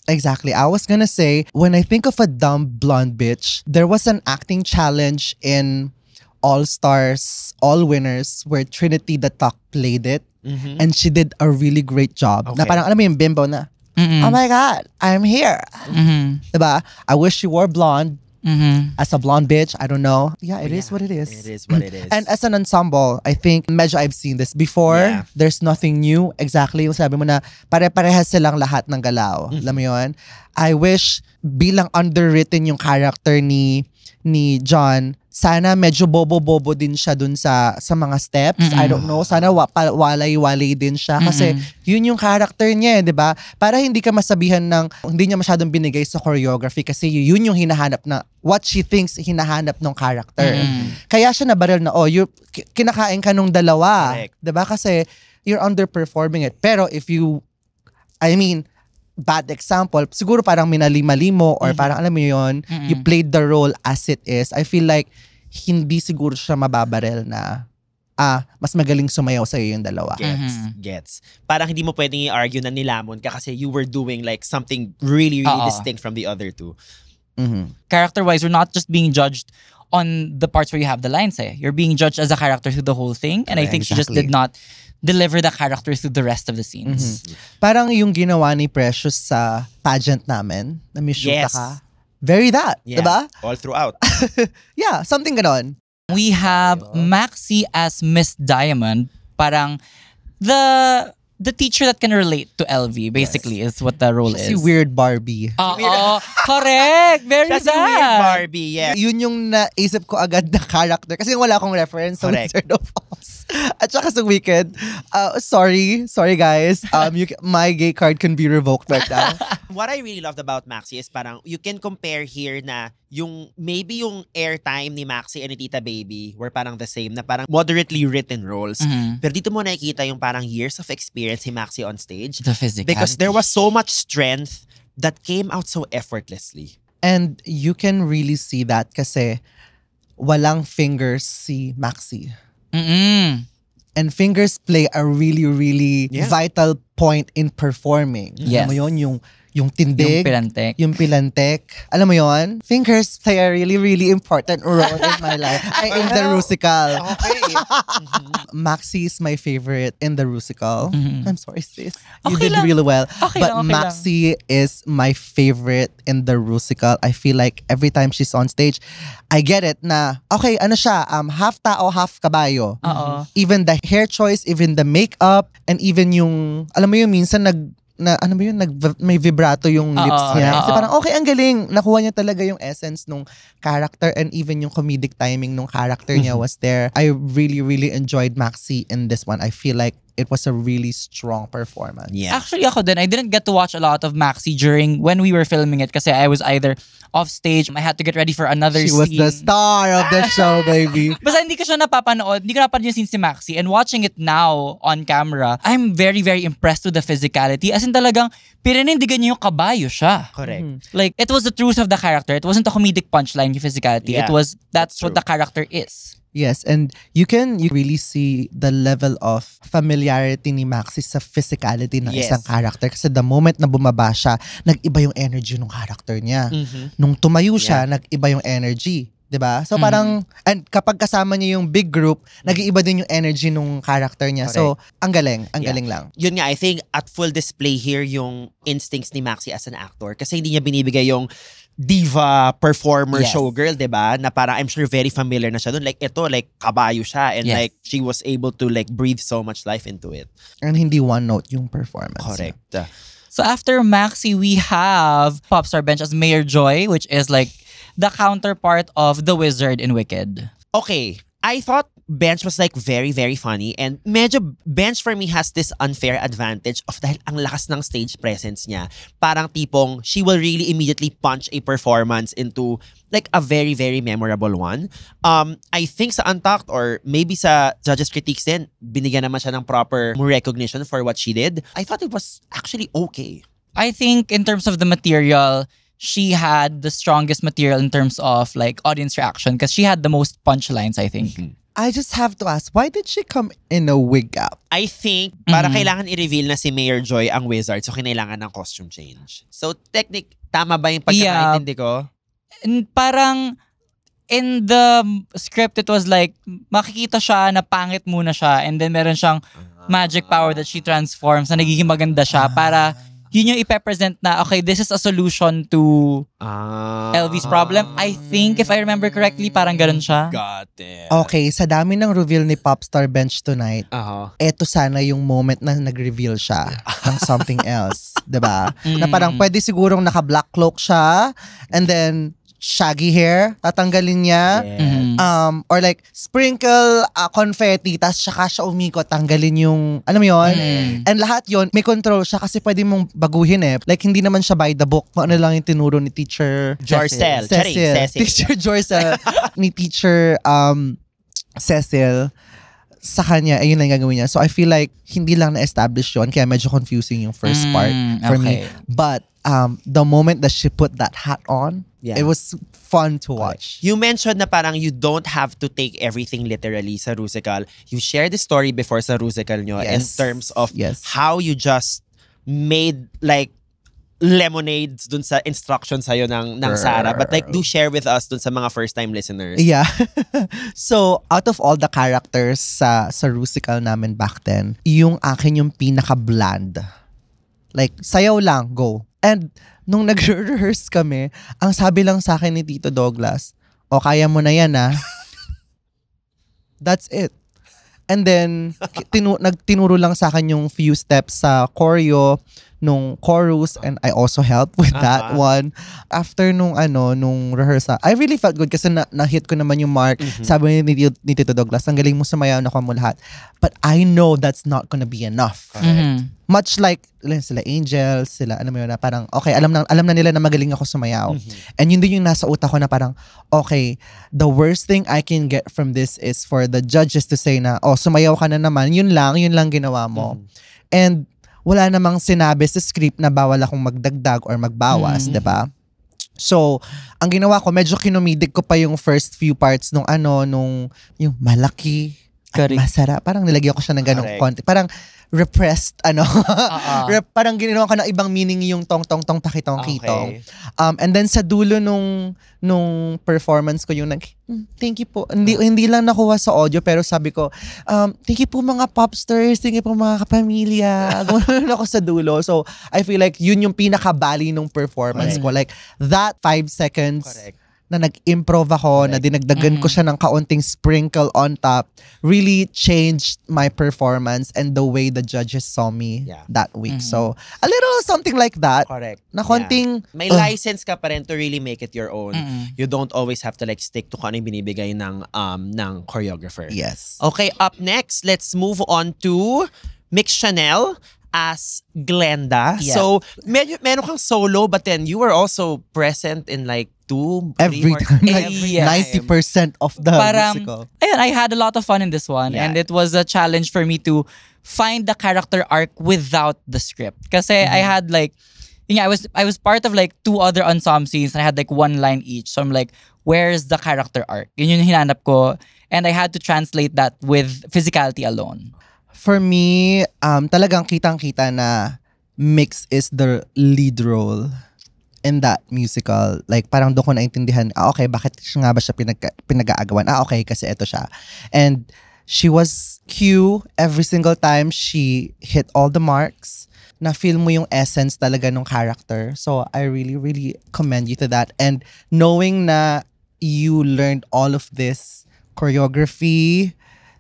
Speaker 3: Exactly. I was gonna say, when I think of a dumb blonde bitch, there was an acting challenge in All Stars, All Winners, where Trinity the Talk played it. And she did a really great job. Na
Speaker 1: Okay.
Speaker 3: parang, alam mo yung bimbo na, oh my God, I'm here. Diba? I wish she wore blonde. As a blonde bitch, I don't know. Yeah, it is what it is.
Speaker 1: It is what it is.
Speaker 3: And as an ensemble, I think medyo I've seen this before.
Speaker 1: Yeah.
Speaker 3: There's nothing new. Exactly yung sabi mo na pare-parehas silang lahat ng galaw. Alam mo yun? I wish bilang underwritten yung character ni John, sana medyo bobo-bobo din siya dun sa mga steps. I don't know. Sana walay-walay din siya. Kasi yun yung character niya, di ba? Para hindi ka masabihan ng hindi niya masyadong binigay sa choreography kasi yun yung hinahanap na what she thinks hinahanap ng character. Kaya siya nabaril na, kinakain ka nung dalawa.
Speaker 1: Correct.
Speaker 3: Di ba? Kasi you're underperforming it. Pero if you, bad example, siguro parang minali-mali mo or parang alam mo yun, you played the role as it is. I feel like hindi siguro siya mababarel na mas magaling sumayaw sa'yo yung dalawa.
Speaker 1: Gets. Parang hindi mo pwedeng i-argue na nilamon ka kasi you were doing like something really, really distinct from the other two.
Speaker 2: Character-wise, you're not just being judged on the parts where you have the lines. You're being judged as a character through the whole thing. And I think she just did not deliver the character through the rest of the scenes.
Speaker 3: Parang yung ginawa ni Precious sa pageant namin, na may shoot
Speaker 1: Yes.
Speaker 3: ka. Very that,
Speaker 1: Yeah.
Speaker 3: diba?
Speaker 1: All throughout.
Speaker 3: Yeah, something ganon.
Speaker 2: We have Maxi as Miss Diamond. Parang the teacher that can relate to LV, basically, is what the role
Speaker 3: Si
Speaker 2: is.
Speaker 3: Weird Barbie.
Speaker 2: Correct. Very
Speaker 1: That's a weird
Speaker 2: that.
Speaker 1: Barbie, yeah.
Speaker 3: Yun yung naisip ko agad na character. Kasi wala akong reference sa
Speaker 1: Correct.
Speaker 3: Wizard of Oz. At saka sa Wicked. Sorry guys. My gay card can be revoked right now.
Speaker 1: What I really loved about Maxi is parang you can compare here na maybe yung airtime ni Maxi and ni Tita Baby were parang the same na parang moderately written roles. Pero dito mo nakikita yung parang years of experience ni Maxi on stage.
Speaker 2: The physicality.
Speaker 1: Because there was so much strength that came out so effortlessly.
Speaker 3: And you can really see that kasi walang fingers si Maxi. And fingers play a really, really vital point in performing.
Speaker 2: Yes.
Speaker 3: Alam mo yun, yung tindig,
Speaker 2: Yung pilantek.
Speaker 3: yung pilantek. Alam mo yun? Fingers play a really, really important role in my life. In the Rusical.
Speaker 1: Okay.
Speaker 3: Maxi is my favorite in the Rusical. I'm sorry, sis. You
Speaker 2: Okay
Speaker 3: did
Speaker 2: lang.
Speaker 3: really well.
Speaker 2: Okay
Speaker 3: But
Speaker 2: lang, okay
Speaker 3: Maxi is my favorite in the Rusical. I feel like every time she's on stage, I get it na, okay, ano siya, half tao, half kabayo.
Speaker 2: Oo.
Speaker 3: Even the hair choice, even the makeup, and even yung, alam mo yun, minsan may vibrato yung lips niya. Kasi parang, okay, ang galing. Nakuha niya talaga yung essence nung character and even yung comedic timing nung character niya was there. I really, really enjoyed Maxi in this one. I feel like it was a really strong performance.
Speaker 1: Yeah.
Speaker 2: Actually, ako din, I didn't get to watch a lot of Maxi during when we were filming it kasi I was either off stage, I had to get ready for another
Speaker 3: She
Speaker 2: scene.
Speaker 3: was the star of the show, baby.
Speaker 2: Basta hindi ko siya napapanood, hindi ko napapanood yung scene si Maxi. And watching it now on camera, I'm very, very impressed with the physicality. As in talagang, pinanindigan niya yung kabayo siya.
Speaker 1: Correct.
Speaker 2: Like, it was the truth of the character. It wasn't a comedic punchline, yung physicality.
Speaker 1: Yeah,
Speaker 2: It was, that's
Speaker 1: true.
Speaker 2: what the character is.
Speaker 3: Yes, and you really see the level of familiarity ni Maxi sa physicality ng
Speaker 1: Yes.
Speaker 3: isang character. Kasi the moment na bumaba siya, nag-iba yung energy ng character niya. Nung tumayo siya, nag-iba yung energy. 'Di ba? So parang, and kapag kasama niya yung big group, nag-iiba din yung energy ng character niya. So, ang galing lang.
Speaker 1: Yun nga, I think at full display here yung instincts ni Maxi as an actor. Kasi hindi niya binibigay yung diva performer
Speaker 2: Yes.
Speaker 1: showgirl, 'di ba? Na parang I'm sure very familiar na siya doon. Like ito, like kabayo siya and
Speaker 2: Yes.
Speaker 1: like she was able to like breathe so much life into it.
Speaker 3: And hindi one note yung performance.
Speaker 1: Correct.
Speaker 2: So after Maxi, we have Popstar Bench as Mayor Joy, which is like the counterpart of the Wizard in Wicked.
Speaker 1: Okay, I thought Bench was like very, very funny and medyo Bench for me has this unfair advantage of dahil ang lakas ng stage presence niya. Parang tipong she will really immediately punch a performance into like a very, very memorable one. I think sa Untucked or maybe sa judges' critiques din, binigyan naman siya ng proper recognition for what she did. I thought it was actually okay.
Speaker 2: I think in terms of the material, she had the strongest material in terms of like audience reaction because she had the most punchlines, I think.
Speaker 3: I just have to ask, why did she come in a wig up?
Speaker 1: I think para kailangan i-reveal na si Mayor Joy ang wizard so kinailangan ng costume change. So tama ba yung pagkakaintindi ko?
Speaker 2: And parang in the script, it was like makikita siya na pangit muna siya and then meron siyang magic power that she transforms na nagiging maganda siya para yun yung ipepresent na, okay, this is a solution to LV's problem. I think, if I remember correctly, parang ganun siya.
Speaker 1: Got it.
Speaker 3: Okay, sa dami ng reveal ni Popstar Bench tonight, eto sana yung moment na nag-reveal siya ng something else. 'Di ba? Na parang pwede sigurong naka-black cloak siya and then shaggy hair, tatanggalin niya. Or like, sprinkle confetti, tas saka siya umikot, tanggalin yung, alam mo yun? And lahat yon may control siya kasi pwede mong baguhin eh. Like, hindi naman siya by the book. Kung ano lang yung tinuro ni Teacher
Speaker 1: Jorcel.
Speaker 3: Cecil.
Speaker 1: Cecil.
Speaker 3: Teacher Jorcel. Ni Teacher Cecil. Sa kanya, ayun lang yung gagawin niya. So, I feel like, hindi lang na-establish yun. Kaya medyo confusing yung first part for me. But, the moment that she put that hat on, it was fun to watch.
Speaker 1: You mentioned na parang you don't have to take everything literally sa Rusical. You shared the story before sa Rusical nyo in terms of how you just made like lemonades dun sa instructions sa'yo ng Sarah. But like, do share with us dun sa mga first-time listeners.
Speaker 3: Yeah. So, out of all the characters sa Rusical namin back then, yung akin yung pinaka-bland. Like, sayaw lang, go. And nung nag-rehearse kami, ang sabi lang sa akin ni Tito Douglas, o kaya mo na yan ah. That's it. And then, nagtinuro lang sa akin yung few steps sa choreo, nung chorus, and I also helped with that one. After nung rehearsal, I really felt good kasi na-hit ko naman yung mark. Sabi ni Tito Douglas, ang galing mo sumayaw, nakuha mo lahat. But I know that's not gonna be enough. Much like sila Angel, sila ano mo yun na parang okay, alam na nila na magaling ako sumayaw. And yun din yung nasa utak ko na parang okay, the worst thing I can get from this is for the judges to say na oh, sumayaw ka na naman, yun lang ginawa mo. And wala namang sinabi sa script na bawal akong magdagdag or magbawas, 'di ba? So, ang ginawa ko, medyo kinumidig ko pa yung first few parts nung yung malaki at masarap. Parang nilagyan ko siya ng ganong konti. Parang repressed, parang ginawa ko ng ibang meaning yung tong-tong-tong takitong-kitong. And then sa dulo nung performance ko yung thank you po. Hindi lang nakuha sa audio pero sabi ko, thank you po mga popstars, thank you po mga kapamilya. Gumano ako sa dulo. So, I feel like yun yung pinakabali nung performance ko. Like, that 5 seconds na nag-improv ako, na dinagdagan ko siya ng kaunting sprinkle on top, really changed my performance and the way the judges saw me that week. So, a little something like that.
Speaker 1: Correct.
Speaker 3: Na konting...
Speaker 1: May license ka pa rin to really make it your own. You don't always have to like stick to kung ano yung binibigay ng choreographer.
Speaker 3: Yes.
Speaker 1: Okay, up next, let's move on to Mick Chanel as Glenda.
Speaker 2: Yes.
Speaker 1: So, meron kang solo, but then you were also present in like
Speaker 3: Every
Speaker 1: three more-
Speaker 3: time, like
Speaker 1: every
Speaker 2: Yes.
Speaker 1: time.
Speaker 3: 90% of the musical.
Speaker 2: Ayun, I had a lot of fun in this one.
Speaker 1: Yeah.
Speaker 2: And it was a challenge for me to find the character arc without the script. Kasi I had like, I was part of like 2 other ensemble scenes and I had like 1 line each. So I'm like, where's the character arc? Yun yung hinanap ko. And I had to translate that with physicality alone.
Speaker 3: For me, talagang kitang-kita na Mix is the lead role in that musical. Like, parang doon ko naintindihan, okay, bakit nga ba siya pinag-aagawan? Okay, kasi ito siya. And she was cute every single time. She hit all the marks. Na-feel mo yung essence talaga ng character. So, I really, really commend you to that. And knowing na you learned all of this choreography,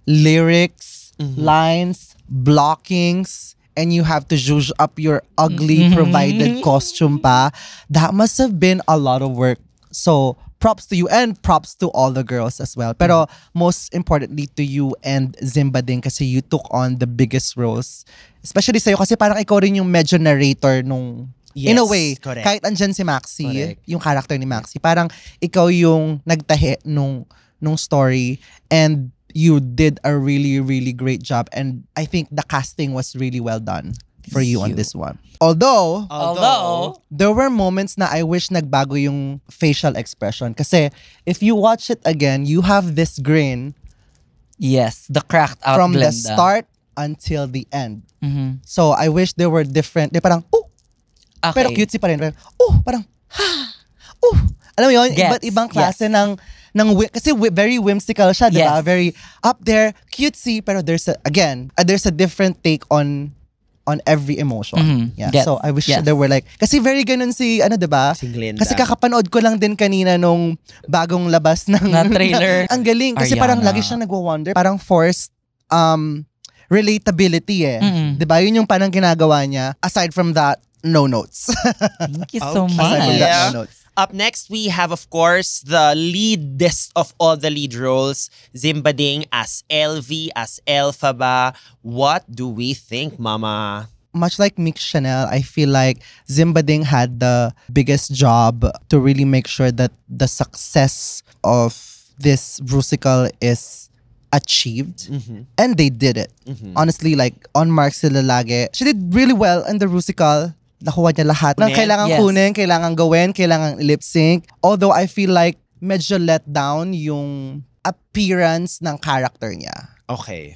Speaker 3: lyrics, lines, blockings, and you have to zhuzh up your ugly provided costume pa, that must have been a lot of work. So, props to you and props to all the girls as well. Pero most importantly to you and Zimba din kasi you took on the biggest roles. Especially sa'yo kasi parang ikaw rin yung medyo narrator nung in a
Speaker 1: Yes,
Speaker 3: way,
Speaker 1: correct.
Speaker 3: kahit andyan si Maxi,
Speaker 1: Correct.
Speaker 3: yung character ni Maxi, parang ikaw yung nagtahi nung story and you did a really, really great job. And I think the casting was really well done for you on this one. Although, there were moments na I wish nagbago yung facial expression. Kasi if you watch it again, you have this grin
Speaker 2: Yes, the cracked out
Speaker 3: from the
Speaker 2: Glenda.
Speaker 3: start until the end.
Speaker 2: Mhm.
Speaker 3: So I wish they were different. They parang,
Speaker 2: Okay.
Speaker 3: pero cutesy pa rin. Parang, alam mo yun,
Speaker 2: Gets,
Speaker 3: iba't ibang klase
Speaker 2: yes.
Speaker 3: ng kasi very whimsical siya, di ba?
Speaker 2: Yes.
Speaker 3: Very up there, cutesy, pero there's a different take on every emotion.
Speaker 2: Mhm.
Speaker 3: Yeah.
Speaker 2: Gets,
Speaker 3: So I wish
Speaker 2: yes.
Speaker 3: there were like, kasi very ganun si, di ba?
Speaker 1: Si Glenda.
Speaker 3: Kasi kakapanood ko lang din kanina nung bagong labas ng
Speaker 2: Na trailer.
Speaker 3: Ang galing kasi
Speaker 2: Ariana.
Speaker 3: parang lagi siyang nagwo-wonder, parang forced relatability eh.
Speaker 2: Mm-mm.
Speaker 3: 'Di ba? Yun yung parang ginagawa niya. Aside from that, no notes.
Speaker 2: Thank you so
Speaker 1: Okay.
Speaker 2: much.
Speaker 3: Aside from
Speaker 1: Yeah.
Speaker 3: that, no notes.
Speaker 1: Up next, we have, of course, the leadest of all the lead roles, Zimba Ding as LV, as Elphaba. What do we think, Mama?
Speaker 3: Much like Mix Chanel, I feel like Zimba Ding had the biggest job to really make sure that the success of this musical is achieved. And they did it. Honestly, like, on mark sila lagi. She did really well in the musical. Nakuha niya lahat ng
Speaker 1: Kunin?
Speaker 3: kailangan
Speaker 2: Yes.
Speaker 3: kunin, kailangan gawin, kailangan lip sync. Although I feel like medyo let down yung appearance ng character niya.
Speaker 1: Okay.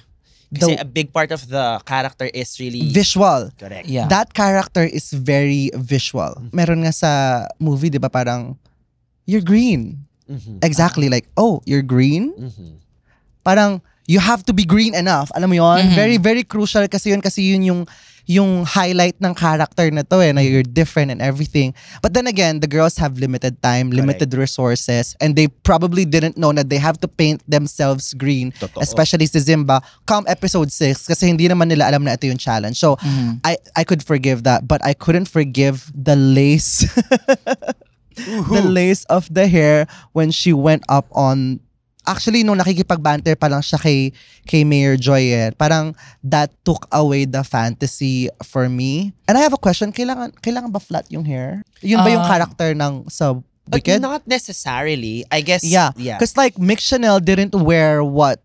Speaker 1: Kasi a big part of the character is really
Speaker 3: Visual.
Speaker 1: correct.
Speaker 2: Yeah.
Speaker 3: That character is very visual. Meron nga sa movie, di ba, parang, you're green. Exactly, like, oh, you're green? Parang, you have to be green enough. Alam mo yun? Very, very crucial kasi yun yung highlight ng character na to na you're different and everything. But then again, the girls have limited time, limited resources, and they probably didn't know that they have to paint themselves green,
Speaker 1: Totoo.
Speaker 3: especially si Zimba, come episode 6, kasi hindi naman nila alam na ito yung challenge. So, I could forgive that, but I couldn't forgive the lace, the lace of the hair when she went up on. Actually, nung nakikipagbanter pa lang siya kay Mayor Joy, parang that took away the fantasy for me. And I have a question, kailangan ba flat yung hair? Yun ba yung character ng sa
Speaker 1: But
Speaker 3: Wicked?
Speaker 1: not necessarily. I guess,
Speaker 3: Yeah. Because like Mix Chanel didn't wear what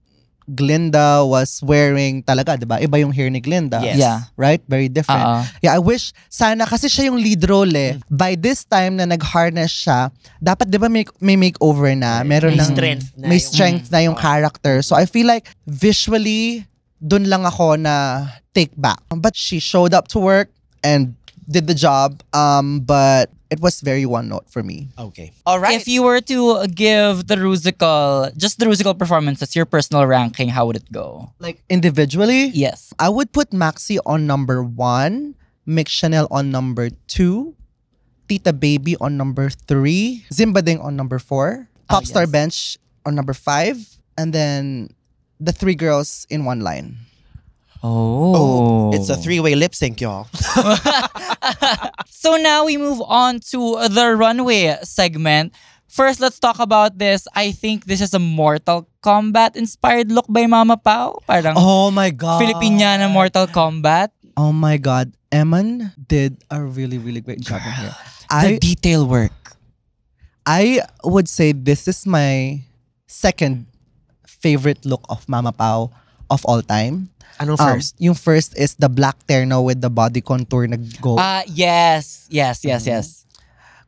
Speaker 3: Glinda was wearing talaga, di ba? Iba yung hair ni Glinda.
Speaker 1: Yes.
Speaker 2: Yeah.
Speaker 3: Right? Very different. Yeah, I wish, sana, kasi siya yung lead role By this time na nag-harness siya, dapat di ba may makeover na? Meron
Speaker 1: May
Speaker 3: ng,
Speaker 1: strength na
Speaker 3: may
Speaker 1: yung-
Speaker 3: strength na yung character. So I feel like visually, dun lang ako na take back. But she showed up to work and did the job. But it was very one note for me.
Speaker 1: Okay. All right.
Speaker 2: If you were to give the Rusical performances, your personal ranking, how would it go?
Speaker 3: Like individually,
Speaker 2: Yes.
Speaker 3: I would put Maxi on number 1, Mix Chanel on number 2, Tita Baby on number 3, Zimba Ding on number 4, Popstar
Speaker 2: yes.
Speaker 3: Bench on number 5, and then the 3 girls in one line.
Speaker 2: Oh.
Speaker 1: It's a 3-way lip sync, y'all.
Speaker 2: So now we move on to the runway segment. First, let's talk about this. I think this is a Mortal Kombat inspired look by Mama Pao. Parang
Speaker 3: Oh my God.
Speaker 2: Filipiniana Mortal Kombat.
Speaker 3: Oh my God. Eman did a really, really great job in here.
Speaker 2: The detail work.
Speaker 3: I would say this is my second favorite look of Mama Pao of all time.
Speaker 1: Anong first?
Speaker 3: Yung first is the black terno with the body contour na gold.
Speaker 2: Yes.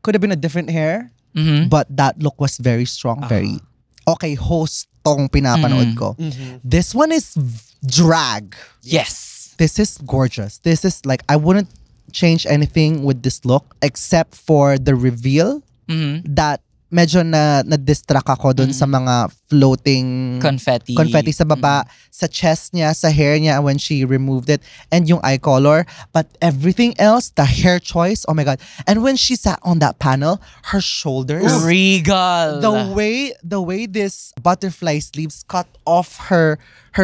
Speaker 3: Could have been a different hair,
Speaker 2: Mm-hmm.
Speaker 3: but that look was very strong, very okay. Host tong pinapanood ko. This one is drag.
Speaker 2: Yes.
Speaker 3: This is gorgeous. This is like, I wouldn't change anything with this look except for the reveal
Speaker 2: Mm-hmm.
Speaker 3: that medyo na-distract ako dun sa mga floating
Speaker 2: Confetti.
Speaker 3: confetti sa baba, sa chest niya, sa hair niya when she removed it, and yung eye color. But everything else, the hair choice, oh my God. And when she sat on that panel, her shoulders,
Speaker 2: Regal.
Speaker 3: the way this butterfly sleeves cut off her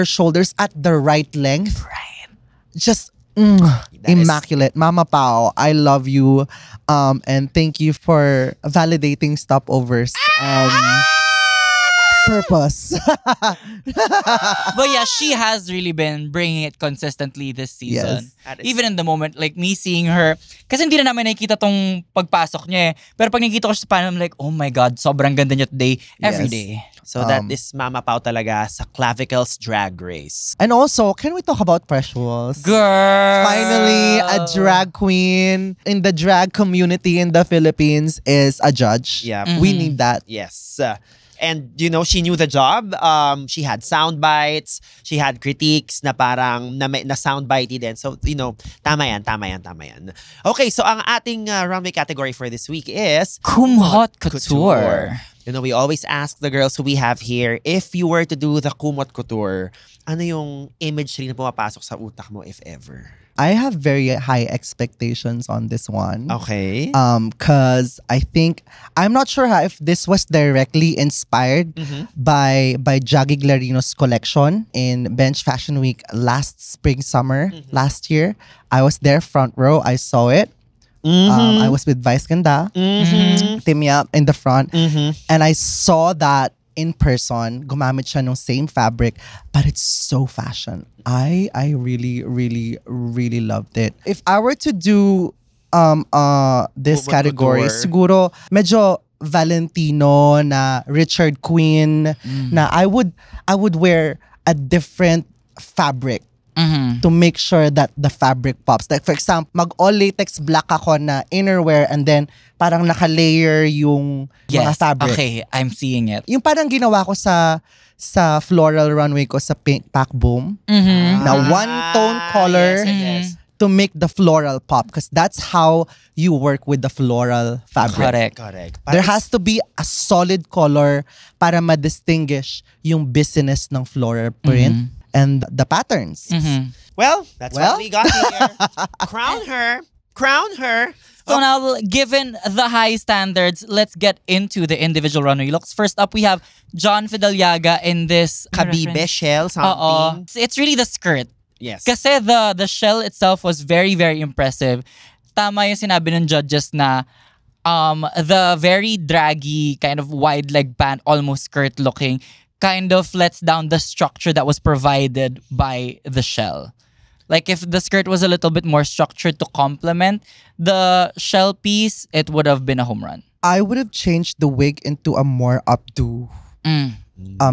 Speaker 3: shoulders at the right length.
Speaker 2: Right.
Speaker 3: Just
Speaker 1: That
Speaker 3: immaculate. Mama Pao, I love you. And thank you for validating stopovers and purpose.
Speaker 2: But yeah, she has really been bringing it consistently this season.
Speaker 3: Yes.
Speaker 1: That is-
Speaker 2: Even in the moment, like me seeing her, kasi hindi na namin nakikita tong pagpasok niya eh. Pero pag nakikita ko siya sa panel, I'm like, oh my God, sobrang ganda niya today, every
Speaker 3: Yes.
Speaker 2: day.
Speaker 1: So that is Mama Pao talaga sa Clavicles Drag Race.
Speaker 3: And also, can we talk about Precious?
Speaker 2: Girl!
Speaker 3: Finally, a drag queen in the drag community in the Philippines is a judge.
Speaker 1: Yeah.
Speaker 3: We need that.
Speaker 1: Yes. And you know, she knew the job. She had sound bites. She had critiques na parang na sound bitey din. So, you know, tama yan. Okay, so ang ating runway category for this week is
Speaker 2: Kumhot Couture.
Speaker 1: You know, we always ask the girls who we have here, if you were to do the Kumhot Couture, ano yung imagery na pumapasok sa utak mo, if ever?
Speaker 3: I have very high expectations on this one.
Speaker 1: Okay.
Speaker 3: Cause I think I'm not sure if this was directly inspired by Jaggy Glarino's collection in Bench Fashion Week last spring summer last year. I was there front row. I saw it. I was with Vice Ganda, Tim Yap in the front, and I saw that in person. Gumamit siya ng same fabric, but it's so fashion. I really, really, really loved it. If I were to do this
Speaker 1: Kumhot
Speaker 3: category,
Speaker 1: Couture.
Speaker 3: siguro medyo Valentino na Richard Queen na I would wear a different fabric to make sure that the fabric pops. Like for example, mag all latex black ako na innerwear and then parang naka-layer yung mga
Speaker 2: Yes.
Speaker 3: fabric.
Speaker 2: Okay, I'm seeing it.
Speaker 3: Yung parang ginawa ko sa floral runway ko sa Pink Pack Boom na one tone color
Speaker 1: Yes.
Speaker 3: to make the floral pop because that's how you work with the floral fabric.
Speaker 2: Correct.
Speaker 3: There has to be a solid color para ma-distinguish yung business ng floral print and the patterns.
Speaker 1: Well, that's
Speaker 3: Well?
Speaker 1: what we got here. Crown her.
Speaker 2: So now, given the high standards, let's get into the individual runway looks. First up, we have John Fidalyaga in this
Speaker 1: Kabibe shell, something.
Speaker 2: Oo. It's really the skirt.
Speaker 1: Yes.
Speaker 2: Kasi the shell itself was very, very impressive. Tama yung sinabi ng judges na the very draggy, kind of wide leg pant, almost skirt looking, kind of lets down the structure that was provided by the shell. Like if the skirt was a little bit more structured to complement the shell piece, it would have been a home run.
Speaker 3: I would have changed the wig into a more updo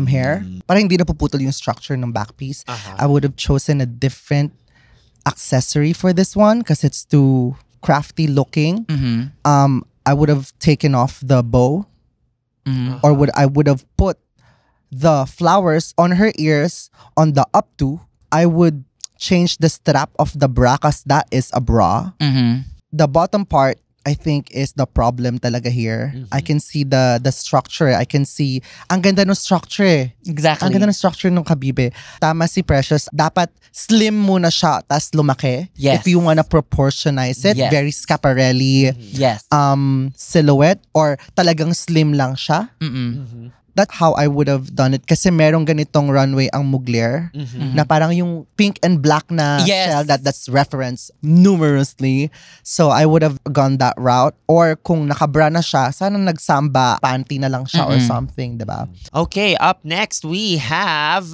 Speaker 3: hair. Para hindi na puputol yung structure ng back piece. I would have chosen a different accessory for this one because it's too crafty looking. I would have taken off the bow or I would have put the flowers on her ears on the updo. I would change the strap of the bra because that is a bra. The bottom part, I think, is the problem talaga here. I can see the structure. I can see, ang ganda ng structure eh.
Speaker 2: Exactly.
Speaker 3: Ang ganda ng structure ng Kabibe. Tama si Precious. Dapat slim muna siya, tas lumaki.
Speaker 2: Yes.
Speaker 3: If you wanna proportionize it,
Speaker 2: Yes.
Speaker 3: very Schiaparelli
Speaker 2: Yes.
Speaker 3: silhouette or talagang slim lang siya. that's how I would have done it. Kasi merong ganitong runway ang Mugler. Na parang yung pink and black na
Speaker 2: Yes.
Speaker 3: shell that's referenced numerously. So I would have gone that route. Or kung nakabra na siya, sana nagsamba, panty na lang siya or something, diba?
Speaker 1: Okay, up next we have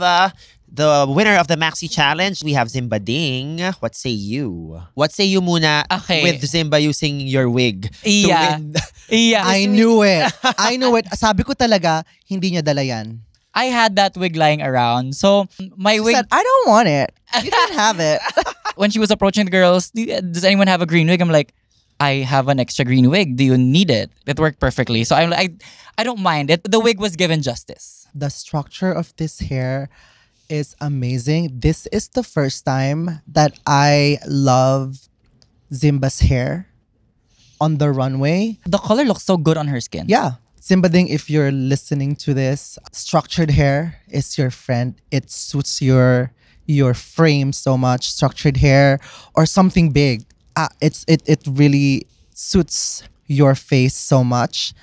Speaker 1: the winner of the Maxi Challenge. We have Zimba Ding. What say you? What say you muna
Speaker 2: Okay.
Speaker 1: with Zimba using your wig
Speaker 2: Yeah.
Speaker 1: to win?
Speaker 2: Yeah.
Speaker 3: I knew it. I knew it. Sabi ko talaga, hindi niya dala yan.
Speaker 2: I had that wig lying around. So, my
Speaker 3: She
Speaker 2: wig,
Speaker 3: said, I don't want it. You can have it.
Speaker 2: when she was approaching the girls, does anyone have a green wig? I'm like, I have an extra green wig. Do you need it? It worked perfectly. So I'm like, I don't mind it. The wig was given justice.
Speaker 3: The structure of this hair is amazing. This is the first time that I love Zimba's hair on the runway.
Speaker 2: The color looks so good on her skin.
Speaker 3: Yeah. Zimba Ding, if you're listening to this, structured hair is your friend. It suits your frame so much. Structured hair or something big. It really suits your face so much.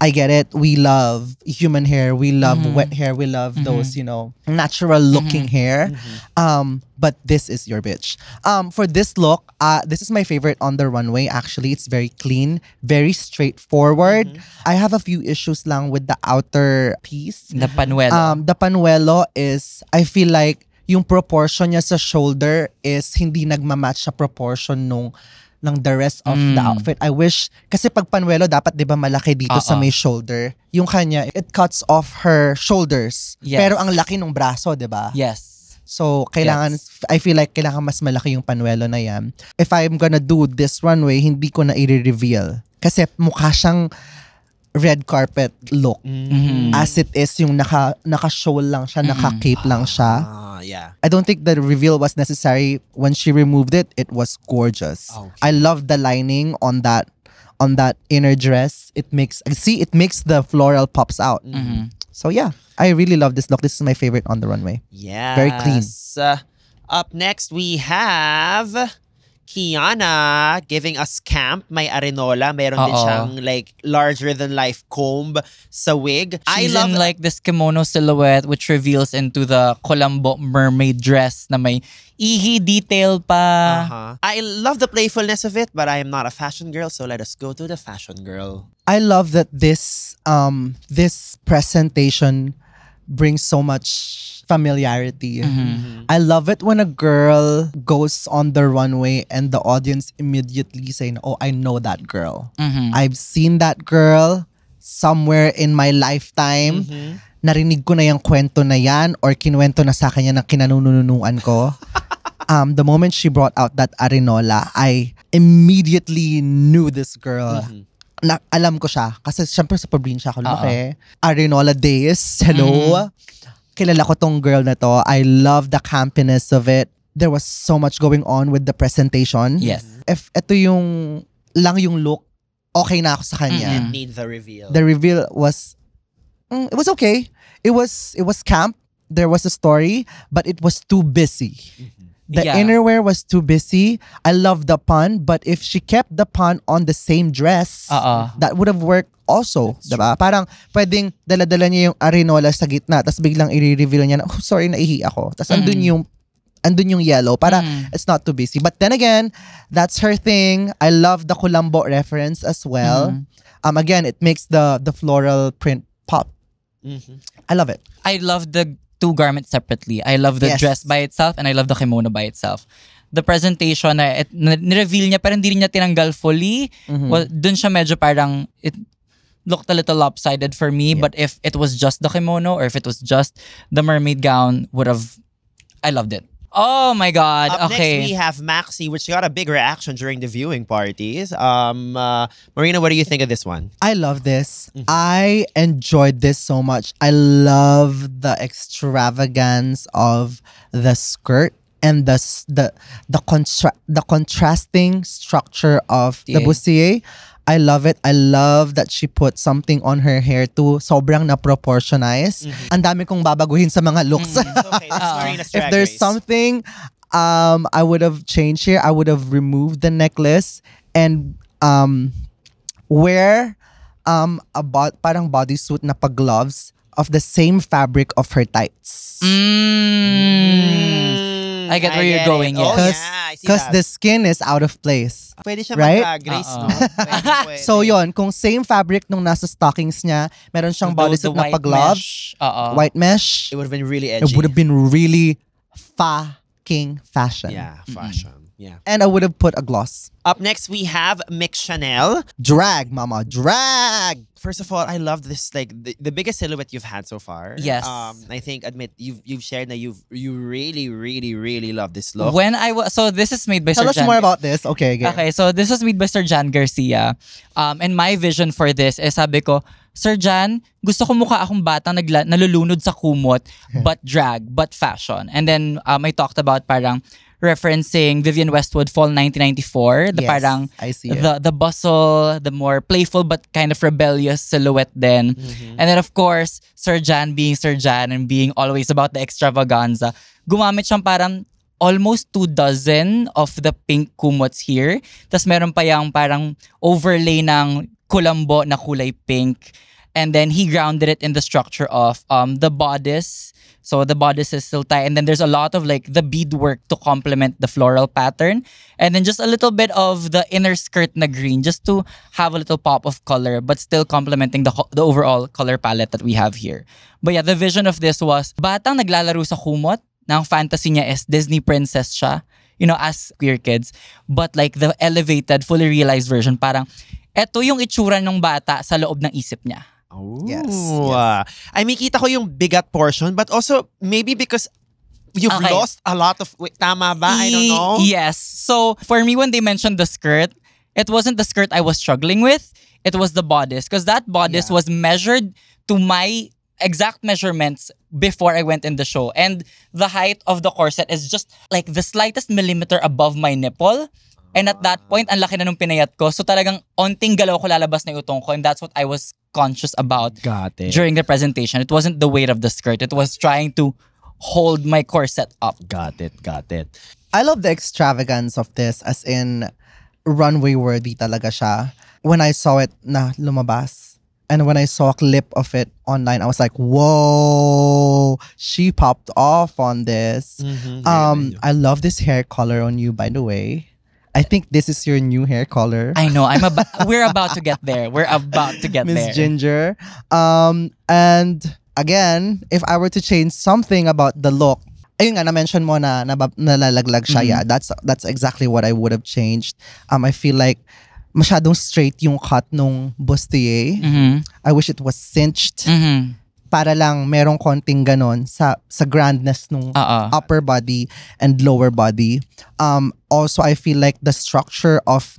Speaker 3: I get it. We love human hair. We love wet hair. We love those, natural looking hair. But this is your bitch. For this look, this is my favorite on the runway. Actually, it's very clean, very straightforward. I have a few issues lang with the outer piece.
Speaker 2: The panuelo.
Speaker 3: The panuelo is, I feel like, yung proportion niya sa shoulder is hindi nagmamatch sa proportion ng the rest of the outfit. I wish, kasi pag panuelo, dapat di ba malaki dito sa may shoulder. Yung kanya, it cuts off her shoulders.
Speaker 2: Yes.
Speaker 3: Pero ang laki ng braso, di ba?
Speaker 2: Yes.
Speaker 3: So, kailangan, I feel like kailangan mas malaki yung panuelo na yan. If I'm gonna do this runway, hindi ko na i-reveal. Kasi mukha siyang red carpet look. As it is, yung naka-show lang siya, naka-cape lang siya.
Speaker 1: Yeah.
Speaker 3: I don't think the reveal was necessary. When she removed it, it was gorgeous.
Speaker 1: Okay.
Speaker 3: I love the lining on that inner dress. It makes the floral pops out. So yeah, I really love this look. This is my favorite on the runway.
Speaker 1: Yeah.
Speaker 3: Very clean.
Speaker 1: Up next, we have Kiana giving us camp. May arenola. Meron din
Speaker 2: Oo.
Speaker 1: siyang like larger-than-life comb sa wig.
Speaker 2: She's in like this kimono silhouette which reveals into the Colombo mermaid dress na may ihi detail pa.
Speaker 1: I love the playfulness of it, but I am not a fashion girl, so let us go to the fashion girl.
Speaker 3: I love that this presentation brings so much familiarity. I love it when a girl goes on the runway and the audience immediately saying, "Oh, I know that girl. I've seen that girl somewhere in my lifetime. Narinig ko na yung kwento na yan or kinuwento na sa akin yan ng kinanununuan ko." The moment she brought out that arenola, I immediately knew this girl. Na, alam ko siya. Kasi syempre sa probinsya ako lumaki. Arenola days. Hello. Kilala ko tong girl na to. I love the campiness of it. There was so much going on with the presentation.
Speaker 2: Yes.
Speaker 3: If ito yung look, okay na ako sa kanya.
Speaker 1: Didn't need the reveal.
Speaker 3: The reveal was, it was okay. It was camp. There was a story, but it was too busy. The
Speaker 2: Yeah.
Speaker 3: innerwear was too busy. I love the pun, but if she kept the pun on the same dress, that would have worked also. Diba? Parang pwedeng dala-dala niya yung arenola sa gitna, tapos biglang i-reveal niya na, "Oh, sorry, naihi ako." Tapos andun yung yellow. Para it's not too busy. But then again, that's her thing. I love the Colombo reference as well. Again, it makes the floral print pop. I love it.
Speaker 2: I love the two garments separately. I love the
Speaker 3: Yes.
Speaker 2: dress by itself and I love the kimono by itself. The presentation na nireveal niya pero hindi rin niya tinanggal fully. Well, dun siya medyo parang it looked a little lopsided for me, but if it was just the kimono or if it was just the mermaid gown, I loved it. Oh my God.
Speaker 1: Up
Speaker 2: Okay.
Speaker 1: next, we have Maxi, which got a big reaction during the viewing parties. Marina, what do you think of this one?
Speaker 3: I love this. I enjoyed this so much. I love the extravagance of the skirt and the contrasting structure of the bustier. I love it. I love that she put something on her hair too. Sobrang na-proportionize. Ang dami kong babaguhin sa mga looks.
Speaker 1: Okay, this is Marina's
Speaker 3: If
Speaker 1: Drag
Speaker 3: there's
Speaker 1: Race.
Speaker 3: something I would have changed here, I would have removed the necklace and wear parang bodysuit na pag-gloves of the same fabric of her tights.
Speaker 2: I get where you're
Speaker 1: get
Speaker 2: going,
Speaker 1: it. Oh,
Speaker 2: yes.
Speaker 1: yeah, I see
Speaker 3: Because
Speaker 1: that.
Speaker 3: the skin is out of place.
Speaker 1: Pwede siya
Speaker 3: right?
Speaker 1: mag-drag race,
Speaker 2: Oo.
Speaker 1: no? Pwede.
Speaker 3: So yon, kung same fabric nung nasa stockings niya, meron siyang bodysuit na
Speaker 2: white
Speaker 3: pag-gloves,
Speaker 2: mesh. Oo.
Speaker 3: white mesh,
Speaker 1: It would have been really
Speaker 3: it
Speaker 1: edgy.
Speaker 3: would have been really fucking fashion.
Speaker 1: Yeah, fashion. Yeah.
Speaker 3: And I would have put a gloss.
Speaker 1: Up next, we have Mick Chanel.
Speaker 3: Drag, mama, drag!
Speaker 1: First of all, I love this, like the biggest silhouette you've had so far.
Speaker 2: Yes.
Speaker 1: I think, you've shared that you really, really, really love this look.
Speaker 2: When I was, so this is made by
Speaker 3: Tell
Speaker 2: Sir
Speaker 3: us
Speaker 2: Jan.
Speaker 3: more about this. Okay, again.
Speaker 2: Okay, so this was made by Sir Jan Garcia. And my vision for this is sabi ko, Sir Jan, gusto ko mukha akong batang nalulunod sa kumot, but drag, but fashion. And then I talked about parang referencing Vivienne Westwood Fall 1994. The
Speaker 3: Yes,
Speaker 2: parang
Speaker 3: I see it.
Speaker 2: the bustle, the more playful but kind of rebellious silhouette then. And then of course, Sir Jan being Sir Jan and being always about the extravaganza, gumamit siyang parang almost 24 of the pink kumots here. Tapos meron pa yung parang overlay ng kulambo na kulay pink. And then he grounded it in the structure of the bodice. So the bodice is still tight. And then there's a lot of like the beadwork to complement the floral pattern. And then just a little bit of the inner skirt na green just to have a little pop of color but still complementing the overall color palette that we have here. But yeah, the vision of this was batang naglalaro sa kumot. Ang fantasy niya is Disney princess siya. You know, as queer kids. But like the elevated, fully realized version, parang eto yung itsura ng bata sa loob ng isip niya.
Speaker 1: Oh.
Speaker 3: Yes,
Speaker 1: I mean, kita ko yung bigat portion, but also maybe because you've
Speaker 2: Okay.
Speaker 1: lost a lot of weight. Tama ba? I don't know.
Speaker 2: Yes. So for me, when they mentioned the skirt, it wasn't the skirt I was struggling with. It was the bodice. Because that bodice
Speaker 3: Yeah.
Speaker 2: was measured to my exact measurements before I went in the show. And the height of the corset is just like the slightest millimeter above my nipple. And at that point, ang laki na nung pinayat ko. So talagang onting galaw ko lalabas na yung utong ko. And that's what I was conscious about
Speaker 1: Got it.
Speaker 2: during the presentation. It wasn't the weight of the skirt. It was trying to hold my corset up.
Speaker 1: Got it.
Speaker 3: I love the extravagance of this, as in runway worthy talaga siya. When I saw it na lumabas, and when I saw a clip of it online, I was like, whoa, she popped off on this. I love this hair color on you, by the way. I think this is your new hair color.
Speaker 2: I know. We're about to get there. We're about to get
Speaker 3: Miss
Speaker 2: there.
Speaker 3: Ginger. And again, if I were to change something about the look, ayun nga, na-mention mo na nalalaglag siya. Yeah, that's exactly what I would have changed. I feel like masyadong straight yung cut nung bustier. I wish it was cinched para lang merong konting ganon sa grandness nung upper body and lower body. Also, I feel like the structure of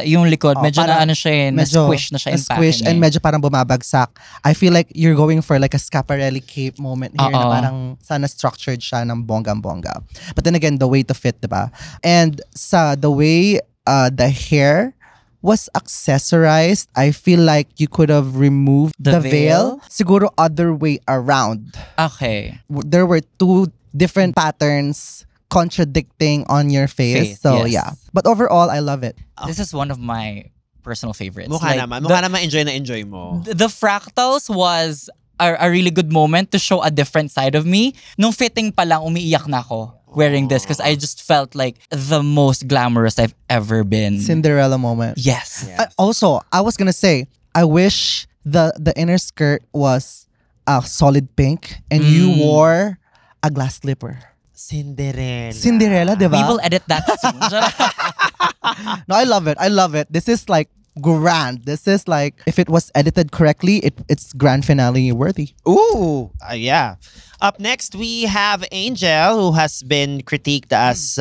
Speaker 2: Yung likod, medyo na
Speaker 3: parang
Speaker 2: ano siya eh, na-squish na siya in
Speaker 3: squish and medyo parang bumabagsak. I feel like you're going for like a Schiaparelli cape moment here na parang sana structured siya ng bonggang-bongga. But then again, the way to fit, diba? And the way the hair was accessorized, I feel like you could have removed
Speaker 2: The
Speaker 3: the veil. Siguro other way around.
Speaker 2: Okay.
Speaker 3: There were two different patterns contradicting on your face. So
Speaker 2: yes.
Speaker 3: yeah. But overall, I love it.
Speaker 2: This is one of my personal favorites.
Speaker 1: Mukha
Speaker 2: Like,
Speaker 1: naman. Mukha naman enjoy mo.
Speaker 2: The fractals was a really good moment to show a different side of me. Nung fitting pa lang, umiiyak na ako wearing this because I just felt like the most glamorous I've ever been.
Speaker 3: Cinderella moment.
Speaker 2: Yes.
Speaker 3: Also, I was gonna say, I wish the inner skirt was a solid pink and you wore a glass slipper. Cinderella, diba?
Speaker 2: We will edit that soon.
Speaker 3: No, I love it. I love it. This is like grand. This is like, if it was edited correctly, it's grand finale worthy.
Speaker 1: Ooh, yeah. Up next, we have Angel, who has been critiqued as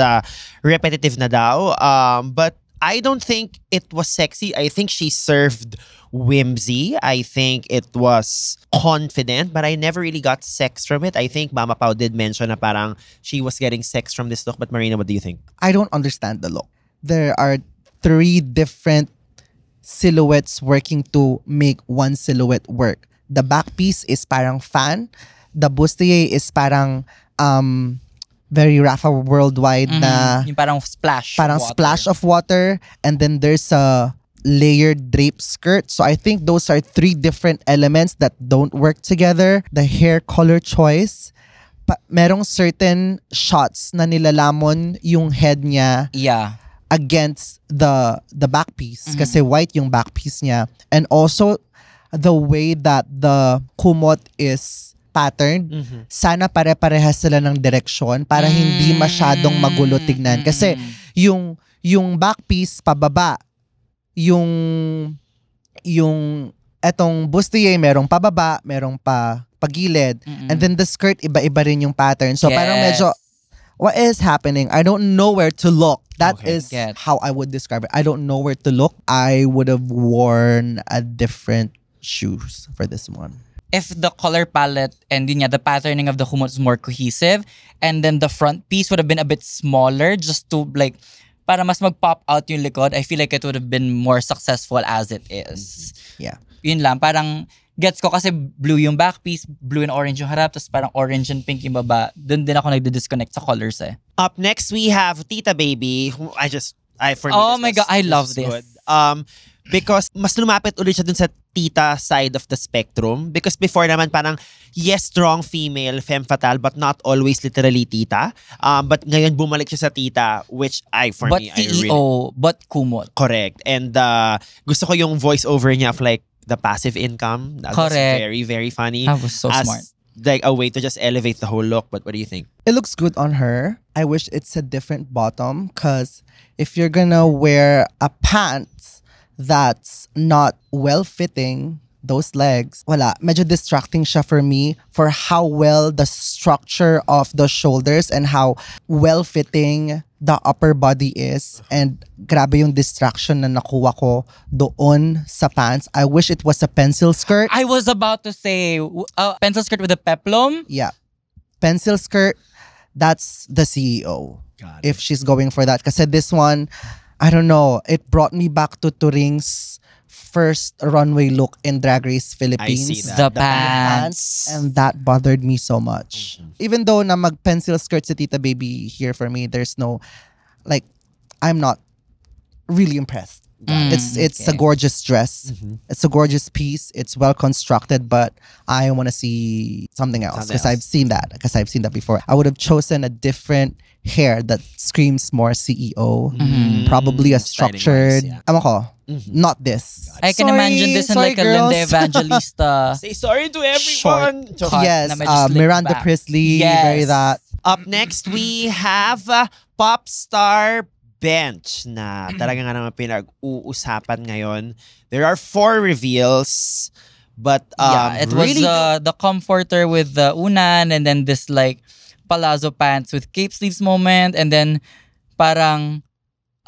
Speaker 1: repetitive na daw. But I don't think it was sexy. I think she served whimsy. I think it was confident, but I never really got sex from it. I think Mama Pao did mention na parang she was getting sex from this look. But Marina, what do you think?
Speaker 3: I don't understand the look. There are 3 different silhouettes working to make one silhouette work. The back piece is parang fan. The bustier is parang very Rafa Worldwide na
Speaker 2: Yung parang splash.
Speaker 3: parang
Speaker 2: water.
Speaker 3: splash of water, and then there's a layered drape skirt. So I think those are three different elements that don't work together. The hair color choice, merong certain shots na nilalamon yung head niya
Speaker 2: Yeah.
Speaker 3: against the back piece kasi white yung back piece niya, and also the way that the kumot is patterned, sana pare-parehas sila ng direksyon para hindi masyadong magulo tignan kasi yung back piece pababa, yung etong bustier merong pababa, merong pagilid, and then the skirt iba-iba rin yung pattern, so parang medyo what is happening? I don't know where to look. That is how I would describe it. I don't know where to look. I would have worn a different shoes for this one.
Speaker 2: If the color palette and the patterning of the kumot is more cohesive, and then the front piece would have been a bit smaller just to like para mas mag-pop out yung likod, I feel like it would have been more successful as it is.
Speaker 3: Yeah.
Speaker 2: Yun lang, parang gets ko kasi blue yung back piece, blue and orange yung harap, tapos parang orange and pink yung baba. Doon din ako nagdi-disconnect sa colors eh.
Speaker 1: Up next, we have Tita Baby. Who for me,
Speaker 2: Oh
Speaker 1: this
Speaker 2: my
Speaker 1: was-
Speaker 2: God, I
Speaker 1: this
Speaker 2: love
Speaker 1: was
Speaker 2: this.
Speaker 1: good. Because mas lumapit ulit siya dun sa tita side of the spectrum. Because before naman parang, yes, strong female, femme fatale, but not always literally tita. But ngayon bumalik siya sa tita, which I really...
Speaker 2: But kumot.
Speaker 1: Correct. And gusto ko yung voice-over niya of like the passive income. That was
Speaker 2: Correct.
Speaker 1: very, very funny.
Speaker 2: That was so
Speaker 1: As,
Speaker 2: smart.
Speaker 1: Like a way to just elevate the whole look. But what do you think?
Speaker 3: It looks good on her. I wish it's a different bottom because if you're gonna wear a pants that's not well-fitting, those legs, wala. Medyo distracting siya for me for how well the structure of the shoulders and how well-fitting the upper body is. And grabe yung distraction na nakuha ko doon sa pants. I wish it was a pencil skirt.
Speaker 2: I was about to say, pencil skirt with a peplum.
Speaker 3: Yeah. Pencil skirt, that's the CEO.
Speaker 1: Got
Speaker 3: If she's going for that. Kasi this one, I don't know, it brought me back to Turing's first runway look in Drag Race Philippines.
Speaker 1: I see that.
Speaker 2: The
Speaker 1: The
Speaker 2: pants.
Speaker 3: And that bothered me so much. Even though na mag-pencil skirt si Tita Baby here for me, there's no, like, I'm not really impressed. It's a gorgeous dress. It's a gorgeous piece. It's well constructed, but I want to see something else because I've seen that. Because I've seen that before. I would have chosen a different hair that screams more CEO. Probably a structured.
Speaker 1: Styling-wise,
Speaker 3: Ewan ko, not this.
Speaker 2: I can imagine this in
Speaker 3: Sorry,
Speaker 2: like a Linda
Speaker 3: girls.
Speaker 2: Evangelista.
Speaker 1: Say sorry to everyone.
Speaker 2: Short cut
Speaker 3: Yes,
Speaker 2: na medyo slicked
Speaker 3: Miranda
Speaker 2: back.
Speaker 3: Priestley,
Speaker 2: Yes.
Speaker 3: very that.
Speaker 1: Up next, we have Pop Star Bench na talaga nga naman pinag-uusapan ngayon. There are 4 reveals, but
Speaker 2: It was
Speaker 1: really
Speaker 2: the comforter with the unan, and then this like palazzo pants with cape sleeves moment, and then parang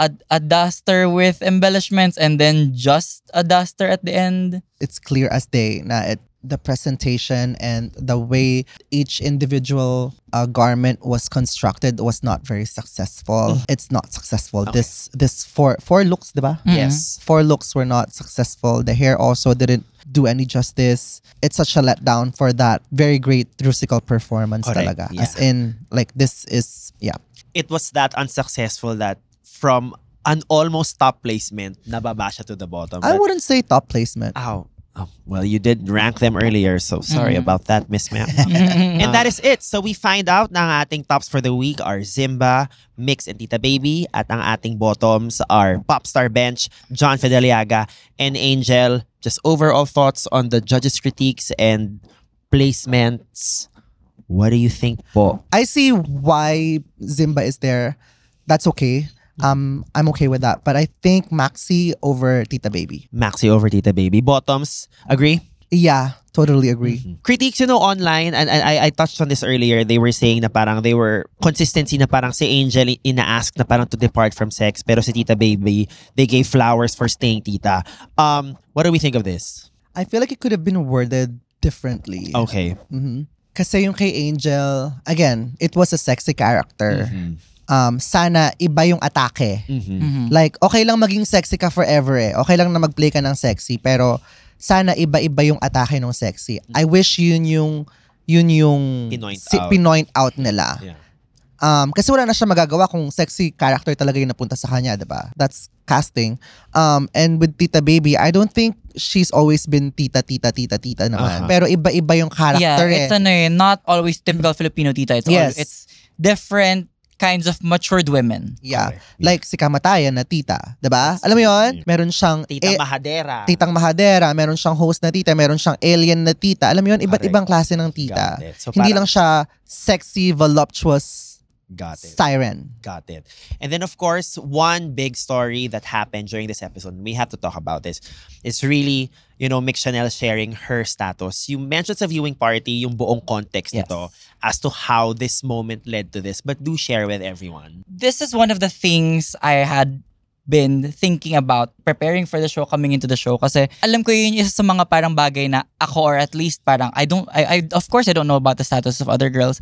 Speaker 2: a duster with embellishments, and then just a duster at the end.
Speaker 3: It's clear as day na the presentation and the way each individual garment was constructed was not very successful. It's not successful.
Speaker 1: Okay.
Speaker 3: This four looks, diba?
Speaker 1: yes.
Speaker 3: 4 looks were not successful. The hair also didn't do any justice. It's such a letdown for that very great musical performance
Speaker 1: Correct,
Speaker 3: talaga.
Speaker 1: yeah.
Speaker 3: As in, like, this is, yeah.
Speaker 1: It was that unsuccessful that from an almost top placement, nababa siya to the bottom.
Speaker 3: I
Speaker 1: But-
Speaker 3: wouldn't say top placement.
Speaker 1: Oh, well, you did rank them earlier, so sorry about that, Miss Ma'am. And that is it. So we find out na ang ating tops for the week are Zimba, Mix, and Tita Baby. At ang ating bottoms are Popstar Bench, John Fideliaga, and Angel. Just overall thoughts on the judges' critiques and placements. What do you think po?
Speaker 3: I see why Zimba is there. That's okay. I'm okay with that. But I think Maxi over Tita Baby.
Speaker 1: Maxi over Tita Baby. Bottoms, agree?
Speaker 3: Yeah, totally agree.
Speaker 1: Critiques, online, and I touched on this earlier, they were saying na parang they were consistency na parang si Angel ina-ask na parang to depart from sex, pero si Tita Baby, they gave flowers for staying tita. What do we think of this?
Speaker 3: I feel like it could have been worded differently.
Speaker 1: Okay.
Speaker 3: Kasi yung kay Angel, again, it was a sexy character. Sana iba yung atake. Like, okay lang maging sexy ka forever eh. Okay lang na mag-play ka ng sexy, pero sana iba-iba yung atake ng sexy. I wish yun yung
Speaker 1: Pinoint out.
Speaker 3: pinoint out nila.
Speaker 1: Yeah.
Speaker 3: Kasi wala na siya magagawa kung sexy character talaga yung napunta sa kanya, diba? That's casting. And with Tita Baby, I don't think she's always been tita naman. Pero iba-iba yung character
Speaker 2: it's not always typical Filipino tita. It's different kinds of matured women.
Speaker 3: Yeah. Like si Kamatayan na tita, 'di ba? Alam mo 'yon? Meron siyang Titang Mahadera, meron siyang host na tita, meron siyang alien na tita. Alam mo 'yon, iba't ibang klase ng tita.
Speaker 1: So
Speaker 3: hindi lang siya sexy, voluptuous siren.
Speaker 1: Got it. And then of course, one big story that happened during this episode, we have to talk about this, is really, Mick Chanel sharing her status. You mentioned sa viewing party yung buong context nito as to how this moment led to this. But do share with everyone.
Speaker 2: This is one of the things I had been thinking about preparing for the show, coming into the show, kasi alam ko yun isa sa mga parang bagay na ako, or at least parang I of course I don't know about the status of other girls,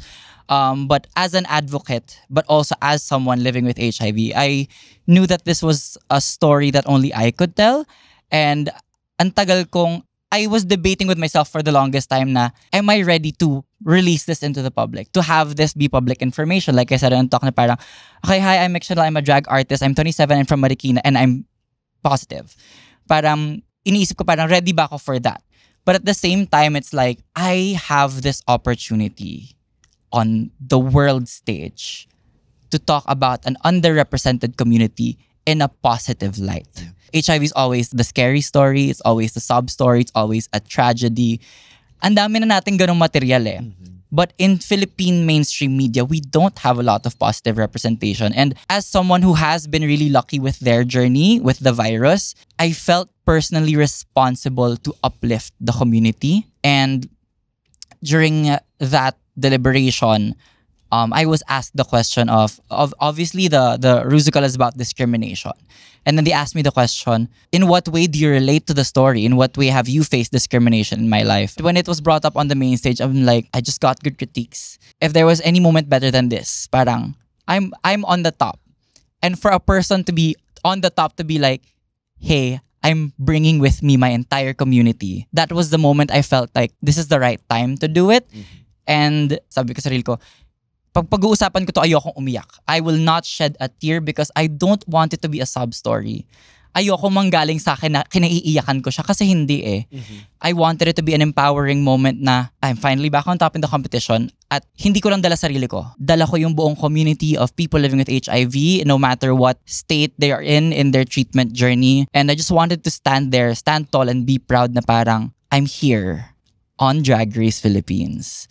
Speaker 2: but as an advocate, but also as someone living with HIV, I knew that this was a story that only I could tell. And ang tagal kong, I was debating with myself for the longest time na, am I ready to release this into the public? To have this be public information? Like I said in talk na parang, okay, hi, I'm Mick Chanel, I'm a drag artist, I'm 27, I'm from Marikina, and I'm positive. Parang, iniisip ko parang, ready ba ako for that? But at the same time, it's like, I have this opportunity on the world stage to talk about an underrepresented community in a positive light. HIV is always the scary story, it's always the sob story, it's always a tragedy. Ang dami na natin ganung material eh. But in Philippine mainstream media, we don't have a lot of positive representation. And as someone who has been really lucky with their journey with the virus, I felt personally responsible to uplift the community. And during that deliberation, I was asked the question of obviously the Rusical is about discrimination. And then they asked me the question, in what way do you relate to the story? In what way have you faced discrimination in my life? When it was brought up on the main stage, I'm like, I just got good critiques. If there was any moment better than this, parang, I'm on the top. And for a person to be on the top, to be like, hey, I'm bringing with me my entire community. That was the moment I felt like this is the right time to do it. And sabi ko sa sarili ko, pag-uusapan ko to, ayokong umiyak. I will not shed a tear because I don't want it to be a sob story. Ayokong manggaling sa akin na kinaiiyakan ko siya kasi hindi eh. I wanted it to be an empowering moment na I'm finally back on top in the competition at hindi ko lang dala sarili ko. Dala ko yung buong community of people living with HIV no matter what state they are in their treatment journey. And I just wanted to stand there, stand tall and be proud na parang I'm here on Drag Race Philippines.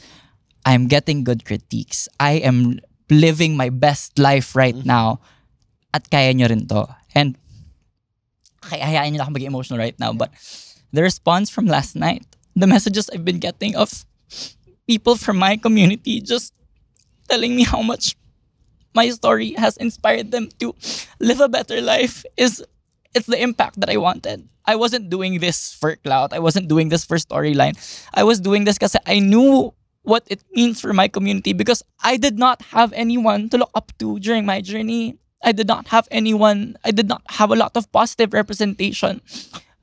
Speaker 2: I'm getting good critiques. I am living my best life right now. At kaya nyo rin to. And hayaan nyo na akong maging emotional right now. But the response from last night, the messages I've been getting of people from my community just telling me how much my story has inspired them to live a better life it's the impact that I wanted. I wasn't doing this for clout. I wasn't doing this for storyline. I was doing this kasi I knew what it means for my community because I did not have anyone to look up to during my journey. I did not have a lot of positive representation.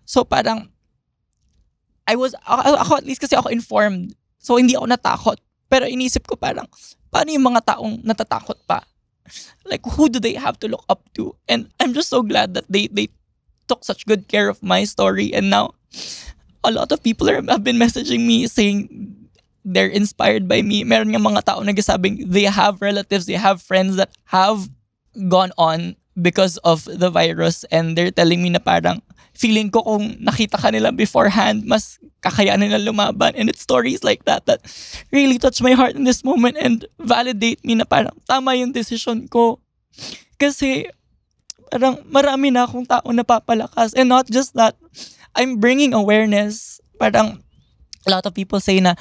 Speaker 2: So parang, ako at least kasi ako informed. So hindi ako natakot. Pero inisip ko parang, paano yung mga taong natatakot pa? Like, who do they have to look up to? And I'm just so glad that they took such good care of my story. And now, a lot of people have been messaging me saying, they're inspired by me. Meron nga mga tao nagsasabing they have relatives, they have friends that have gone on because of the virus and they're telling me na parang feeling ko kung nakita ka nila beforehand, mas kakayanin nila lumaban. And it's stories like that really touch my heart in this moment and validate me na parang tama yung decision ko. Kasi parang marami na akong tao napapalakas. And not just that, I'm bringing awareness. Parang a lot of people say na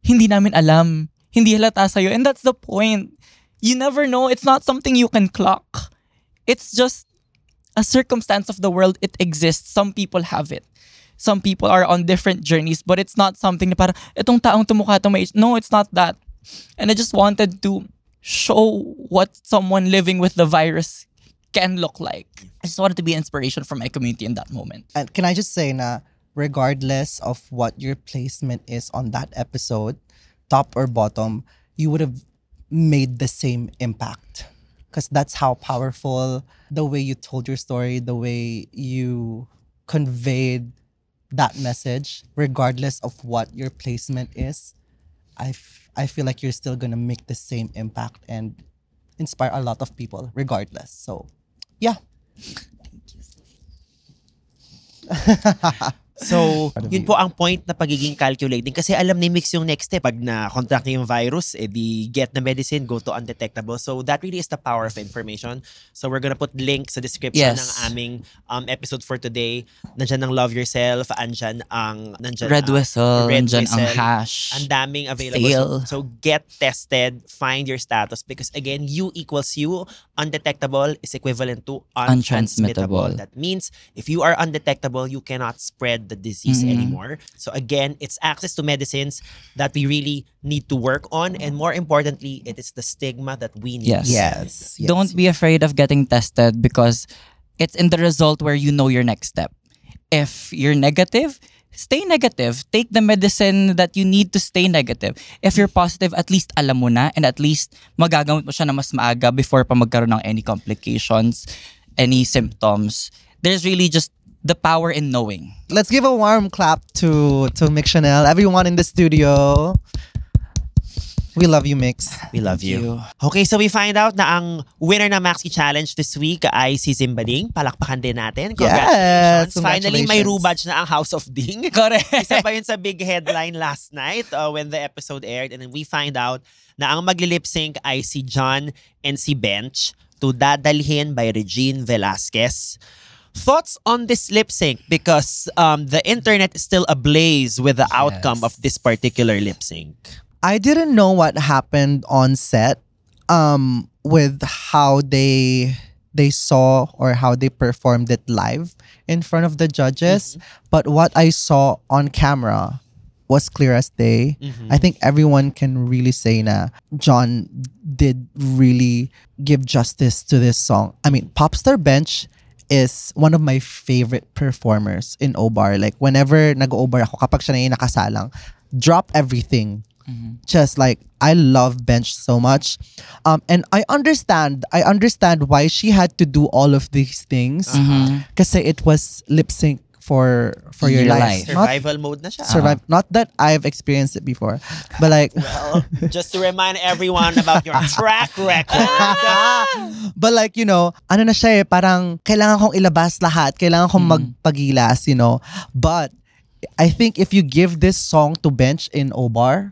Speaker 2: hindi namin alam. Hindi halata sa'yo. And that's the point. You never know. It's not something you can clock. It's just a circumstance of the world. It exists. Some people have it. Some people are on different journeys. But it's not something na parang, itong taong tumukha itong may... No, it's not that. And I just wanted to show what someone living with the virus can look like. I just wanted to be an inspiration for my community in that moment.
Speaker 3: And can I just say na, regardless of what your placement is on that episode, top or bottom, you would have made the same impact. Because that's how powerful the way you told your story, the way you conveyed that message, regardless of what your placement is. I feel like you're still gonna make the same impact and inspire a lot of people, regardless. So, yeah.
Speaker 1: So, yun po ang point na pagiging calculating. Kasi alam ni Mix yung next step. Pag na-contract niya yung virus, di get the medicine, go to undetectable. So, that really is the power of information. So, we're gonna put link sa description ng aming episode for today. Nandyan ang Love Yourself. Nandyan
Speaker 2: Red Whistle.
Speaker 1: Red
Speaker 2: Nandyan ang
Speaker 1: Whistle.
Speaker 2: hash.
Speaker 1: Ang daming available.
Speaker 2: Sale.
Speaker 1: So, get tested. Find your status. Because again, U equals U. Undetectable is equivalent to untransmittable.
Speaker 2: Untransmittable.
Speaker 1: That means, if you are undetectable, you cannot spread the disease anymore. So again, it's access to medicines that we really need to work on, and more importantly, it is the stigma that we need.
Speaker 2: Yes.
Speaker 3: Yes.
Speaker 2: Don't be afraid of getting tested because it's in the result where you know your next step. If you're negative, stay negative. Take the medicine that you need to stay negative. If you're positive, at least alam mo na, and at least magagamit mo siya na mas maaga before pa magkaroon ng any complications, any symptoms. There's really just the power in knowing.
Speaker 3: Let's give a warm clap to Mix Chanel, everyone in the studio. We love you, Mix.
Speaker 1: We love
Speaker 2: Thank you.
Speaker 1: Okay, so we find out na ang winner ng Maxi Challenge this week ay si Zimbading. Palakpakan din natin.
Speaker 3: Yes,
Speaker 1: Congratulations. Finally, may
Speaker 3: congratulations.
Speaker 1: rubadge na ang House of Ding.
Speaker 2: Correct.
Speaker 1: Isa pa yun sa big headline last night when the episode aired. And then we find out na ang magli-lip sync ay si John and si Bench to Dadalhin by Regine Velasquez. Thoughts on this lip sync? Because the internet is still ablaze with the outcome of this particular lip sync.
Speaker 3: I didn't know what happened on set with how they saw or how they performed it live in front of the judges. But what I saw on camera was clear as day. I think everyone can really say na John did really give justice to this song. I mean, Popstar Bench is one of my favorite performers in OBAR. Like, whenever nag-OBAR ako, kapag siya na yung nakasalang, drop everything. Just like, I love Bench so much. And I understand why she had to do all of these things. Kasi it was lip sync for your life.
Speaker 1: Survival mode na siya.
Speaker 3: Not that I've experienced it before, but like,
Speaker 1: Well, just to remind everyone about your track record.
Speaker 3: but like, you know, ano na siya eh, parang kailangan kong ilabas lahat, kailangan kong magpagilas, you know. But I think if you give this song to Bench in OBAR,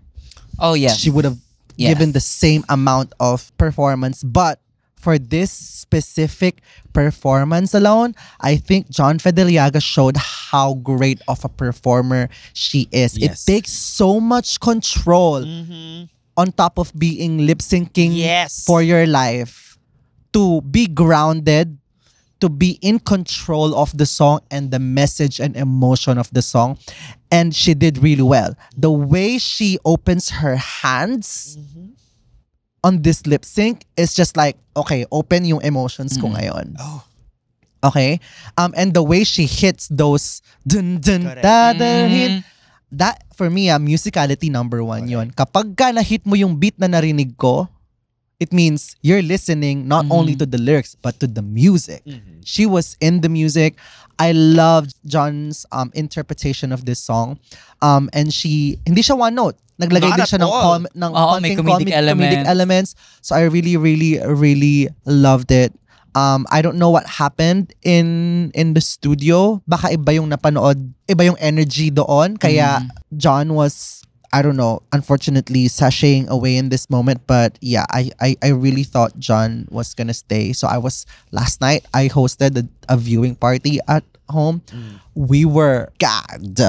Speaker 2: Oh, yes.
Speaker 3: she would have
Speaker 2: Yes.
Speaker 3: given the same amount of performance. But for this specific performance alone, I think John Fedeliaga showed how great of a performer she is.
Speaker 1: Yes.
Speaker 3: It takes so much control on top of being lip syncing
Speaker 1: Yes.
Speaker 3: for your life to be grounded, to be in control of the song and the message and emotion of the song. And she did really well. The way she opens her hands on this lip sync is just like, okay, open yung emotions ko ngayon.
Speaker 1: Oh.
Speaker 3: Okay? And the way she hits those dun dun
Speaker 1: Correct.
Speaker 3: da da hit, that for me, musicality number one yun. Kapag ka na-hit mo yung beat na narinig ko, it means you're listening not only to the lyrics but to the music. She was in the music. I loved John's interpretation of this song. And hindi siya one note. Naglagay
Speaker 1: Not
Speaker 3: din
Speaker 1: at
Speaker 3: siya ng,
Speaker 1: all.
Speaker 2: may
Speaker 3: konting
Speaker 2: comedic elements.
Speaker 3: elements. So I really, really, really loved it. I don't know what happened in the studio. Baka iba yung napanood, iba yung energy doon. Kaya John was, I don't know, unfortunately sashaying away in this moment. But yeah, I really thought John was gonna stay. So last night, I hosted a viewing party at home. We were gagged.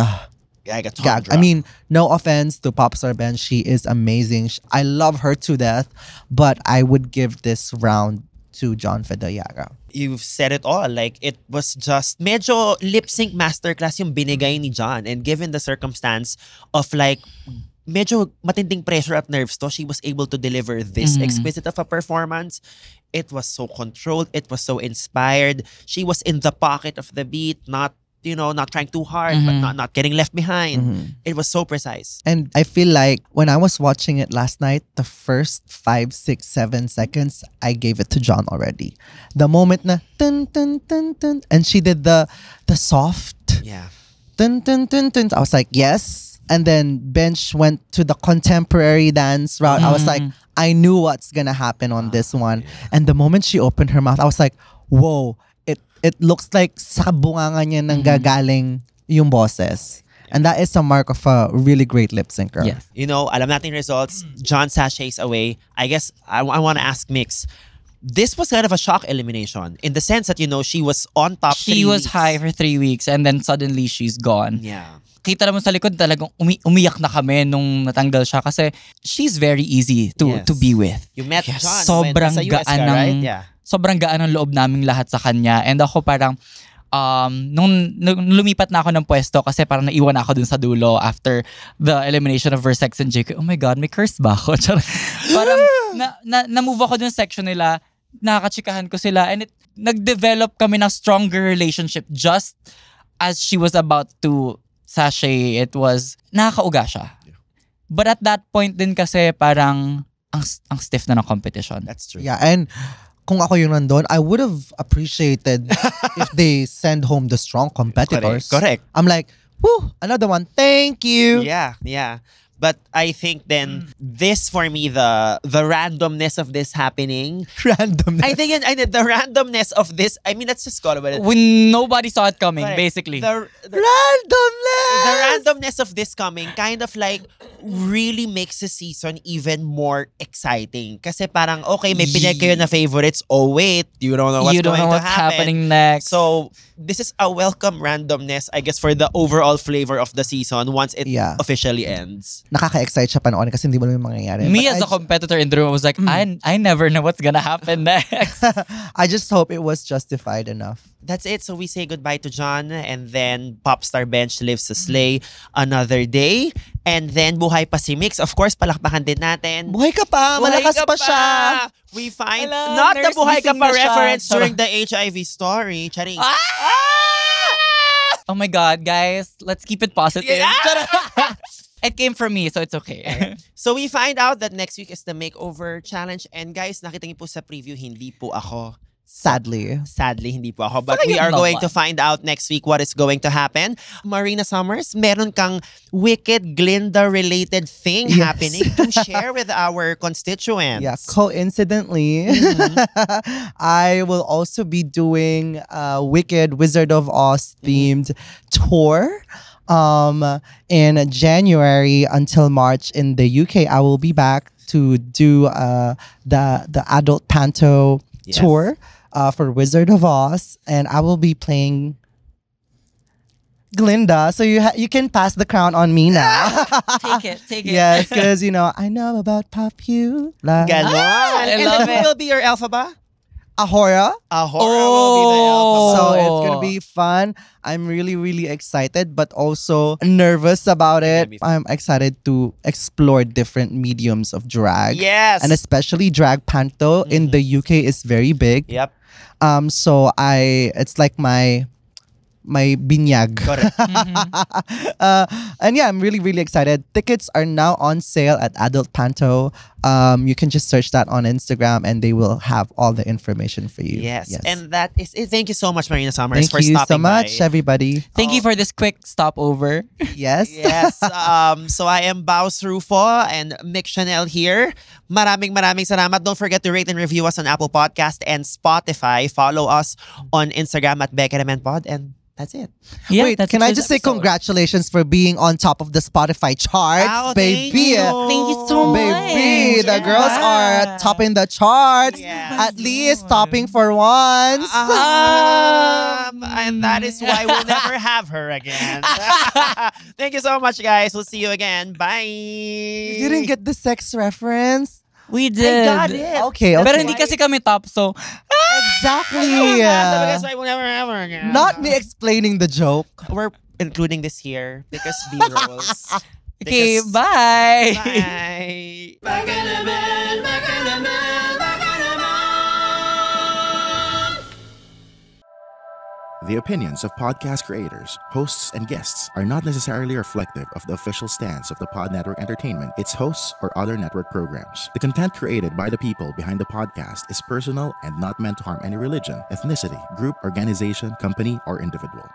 Speaker 3: Gagged. I mean, no offense to Popstar Ben. She is amazing. I love her to death. But I would give this round to John Fedeliaga.
Speaker 1: You've said it all. Like, it was just medyo lip sync masterclass yung binigay ni John. And given the circumstance of like medyo matinding pressure at nerves to, she was able to deliver this exquisite of a performance. It was so controlled. It was so inspired. She was in the pocket of the beat, not not trying too hard, but not getting left behind. It was so precise.
Speaker 3: And I feel like when I was watching it last night, the first 5, 6, 7 seconds, I gave it to John already. The moment na dun, dun, dun, dun, and she did the soft
Speaker 1: Yeah.
Speaker 3: dun, dun, dun, dun, I was like, yes. And then Bench went to the contemporary dance route. I was like, I knew what's gonna happen on this one. And the moment she opened her mouth, I was like, whoa, it looks like sa bunganga niya nang gagaling yung boses. And that is a mark of a really great lip syncer.
Speaker 2: Yes.
Speaker 1: Alam natin yung results. John sachets away. I guess I want to ask Mix. This was kind of a shock elimination in the sense that, she was on top
Speaker 2: She
Speaker 1: 3
Speaker 2: was
Speaker 1: weeks.
Speaker 2: high for 3 weeks and then suddenly she's gone.
Speaker 1: Yeah.
Speaker 2: Kita naman sa likod talagang umiyak na kami nung natanggal siya kasi she's very easy to be with.
Speaker 1: You met John
Speaker 2: Sobrang
Speaker 1: when nasa US ka,
Speaker 2: gaan
Speaker 1: right?
Speaker 2: ng
Speaker 1: Yeah.
Speaker 2: sobrang gaan ng loob naming lahat sa kanya. And ako parang nung lumipat na ako ng pwesto kasi parang naiwan ako dun sa dulo after the elimination of Versex and JK. Oh my God, may curse ba ako? Parang na-move ako dun sa section nila, nakakachikahan ko sila, and nag-develop kami ng stronger relationship just as she was about to sachet. It was nakakauga siya. But at that point din kasi parang ang stiff na ng competition.
Speaker 1: That's true.
Speaker 3: Yeah, and kung ako yung nandun, I would have appreciated if they send home the strong competitors.
Speaker 1: Correct.
Speaker 3: I'm like, whoo, another one. Thank you.
Speaker 1: Yeah. But I think then this for me, the randomness of this happening.
Speaker 3: Randomness.
Speaker 1: I think the randomness of this. I mean, let's just call it.
Speaker 2: When nobody saw it coming,
Speaker 1: Correct.
Speaker 2: basically.
Speaker 1: The
Speaker 3: Randomness!
Speaker 1: randomness of this coming kind of like really makes the season even more exciting. Kasi parang, okay, may pinag kayo na favorites. Oh, wait, you don't know what's
Speaker 2: you don't
Speaker 1: going
Speaker 2: know
Speaker 1: to
Speaker 2: what's
Speaker 1: happen.
Speaker 2: happening next.
Speaker 1: So, this is a welcome randomness, I guess, for the overall flavor of the season once it
Speaker 3: Yeah.
Speaker 1: officially ends.
Speaker 3: Nakaka-excite siya panoorin kasi hindi mo naman yung mangyayari.
Speaker 2: me
Speaker 3: But
Speaker 2: as a competitor in the room was like, I never know what's gonna happen next.
Speaker 3: I just hope it was justified enough.
Speaker 1: That's it. So we say goodbye to John, and then Popstar Bench lives to slay another day. And then buhay pa si Mix. Of course, palakpakan din natin.
Speaker 3: Buhay ka pa!
Speaker 1: Buhay
Speaker 3: Malakas
Speaker 1: ka
Speaker 3: pa siya!
Speaker 1: We find,
Speaker 2: Hello,
Speaker 1: not the
Speaker 2: nurse
Speaker 1: buhay ka
Speaker 2: missing
Speaker 1: pa
Speaker 2: na siya.
Speaker 1: reference
Speaker 2: Sarap.
Speaker 1: during the HIV story. Charing.
Speaker 2: Oh my God, guys, let's keep it positive.
Speaker 1: Yeah.
Speaker 2: It came from me, so it's okay.
Speaker 1: So we find out that next week is the makeover challenge. And guys, nakita niyo po sa preview, hindi po ako.
Speaker 3: Sadly.
Speaker 1: Sadly, hindi po ako. But
Speaker 2: Sayang
Speaker 1: we are going
Speaker 2: naman.
Speaker 1: to find out next week what is going to happen. Marina Summers, meron kang wicked Glinda-related thing
Speaker 3: Yes.
Speaker 1: happening to share with our constituents.
Speaker 3: Yeah, coincidentally, I will also be doing a Wicked Wizard of Oz themed tour. In January until March in the UK, I will be back to do the adult panto
Speaker 1: Yes.
Speaker 3: tour for Wizard of Oz, and I will be playing Glinda. So you can pass the crown on me now.
Speaker 2: Take it.
Speaker 3: Yes, because I know about popular.
Speaker 1: Ganon.
Speaker 2: I
Speaker 1: And
Speaker 2: love
Speaker 1: then who
Speaker 2: it.
Speaker 1: will be your alphaba?
Speaker 3: Ahora.
Speaker 1: Ahora will be the alphaba.
Speaker 3: So
Speaker 2: Oh.
Speaker 3: it's gonna be fun. I'm really, really excited, but also nervous about
Speaker 1: It's
Speaker 3: it.
Speaker 1: gonna be fun.
Speaker 3: I'm excited to explore different mediums of drag.
Speaker 1: Yes.
Speaker 3: And especially drag panto in the UK is very big.
Speaker 1: Yep.
Speaker 3: So it's like my binyag.
Speaker 1: Correct.
Speaker 3: And yeah, I'm really, really excited. Tickets are now on sale at Adult Panto. You can just search that on Instagram and they will have all the information for you.
Speaker 1: Yes. And that is it. Thank you so much, Marina Summers,
Speaker 3: Thank
Speaker 1: for
Speaker 3: you
Speaker 1: stopping
Speaker 3: so much,
Speaker 1: by.
Speaker 3: everybody.
Speaker 2: Thank you for this quick stopover.
Speaker 3: Yes.
Speaker 1: Yes. So I am Baus Rufo and Mick Chanel here. Maraming salamat. Don't forget to rate and review us on Apple Podcast and Spotify. Follow us on Instagram at Becca Pod, and that's it.
Speaker 2: Yeah,
Speaker 3: Wait,
Speaker 2: that's
Speaker 3: can
Speaker 2: it
Speaker 3: I
Speaker 2: for
Speaker 3: just
Speaker 2: this
Speaker 3: say
Speaker 2: episode.
Speaker 3: congratulations for being on top of the Spotify charts,
Speaker 1: Wow,
Speaker 3: baby.
Speaker 2: Thank you so much.
Speaker 3: Baby, the
Speaker 2: Yeah.
Speaker 3: girls are topping the charts.
Speaker 1: Yes.
Speaker 3: At least topping for once.
Speaker 1: And that is why we'll never have her again. Thank you so much, guys. We'll see you again. Bye.
Speaker 3: You didn't get the sex reference?
Speaker 2: We did.
Speaker 1: I got it.
Speaker 3: Okay, okay.
Speaker 2: Pero hindi kasi kami top, so
Speaker 3: Exactly.
Speaker 1: That's why we'll never have her again.
Speaker 3: Not me explaining the joke.
Speaker 1: We're including this here because B-rolls.
Speaker 2: okay,
Speaker 1: Because-
Speaker 2: bye.
Speaker 1: Bye.
Speaker 4: The opinions of podcast creators, hosts, and guests are not necessarily reflective of the official stance of the Pod Network Entertainment, its hosts, or other network programs. The content created by the people behind the podcast is personal and not meant to harm any religion, ethnicity, group, organization, company, or individual.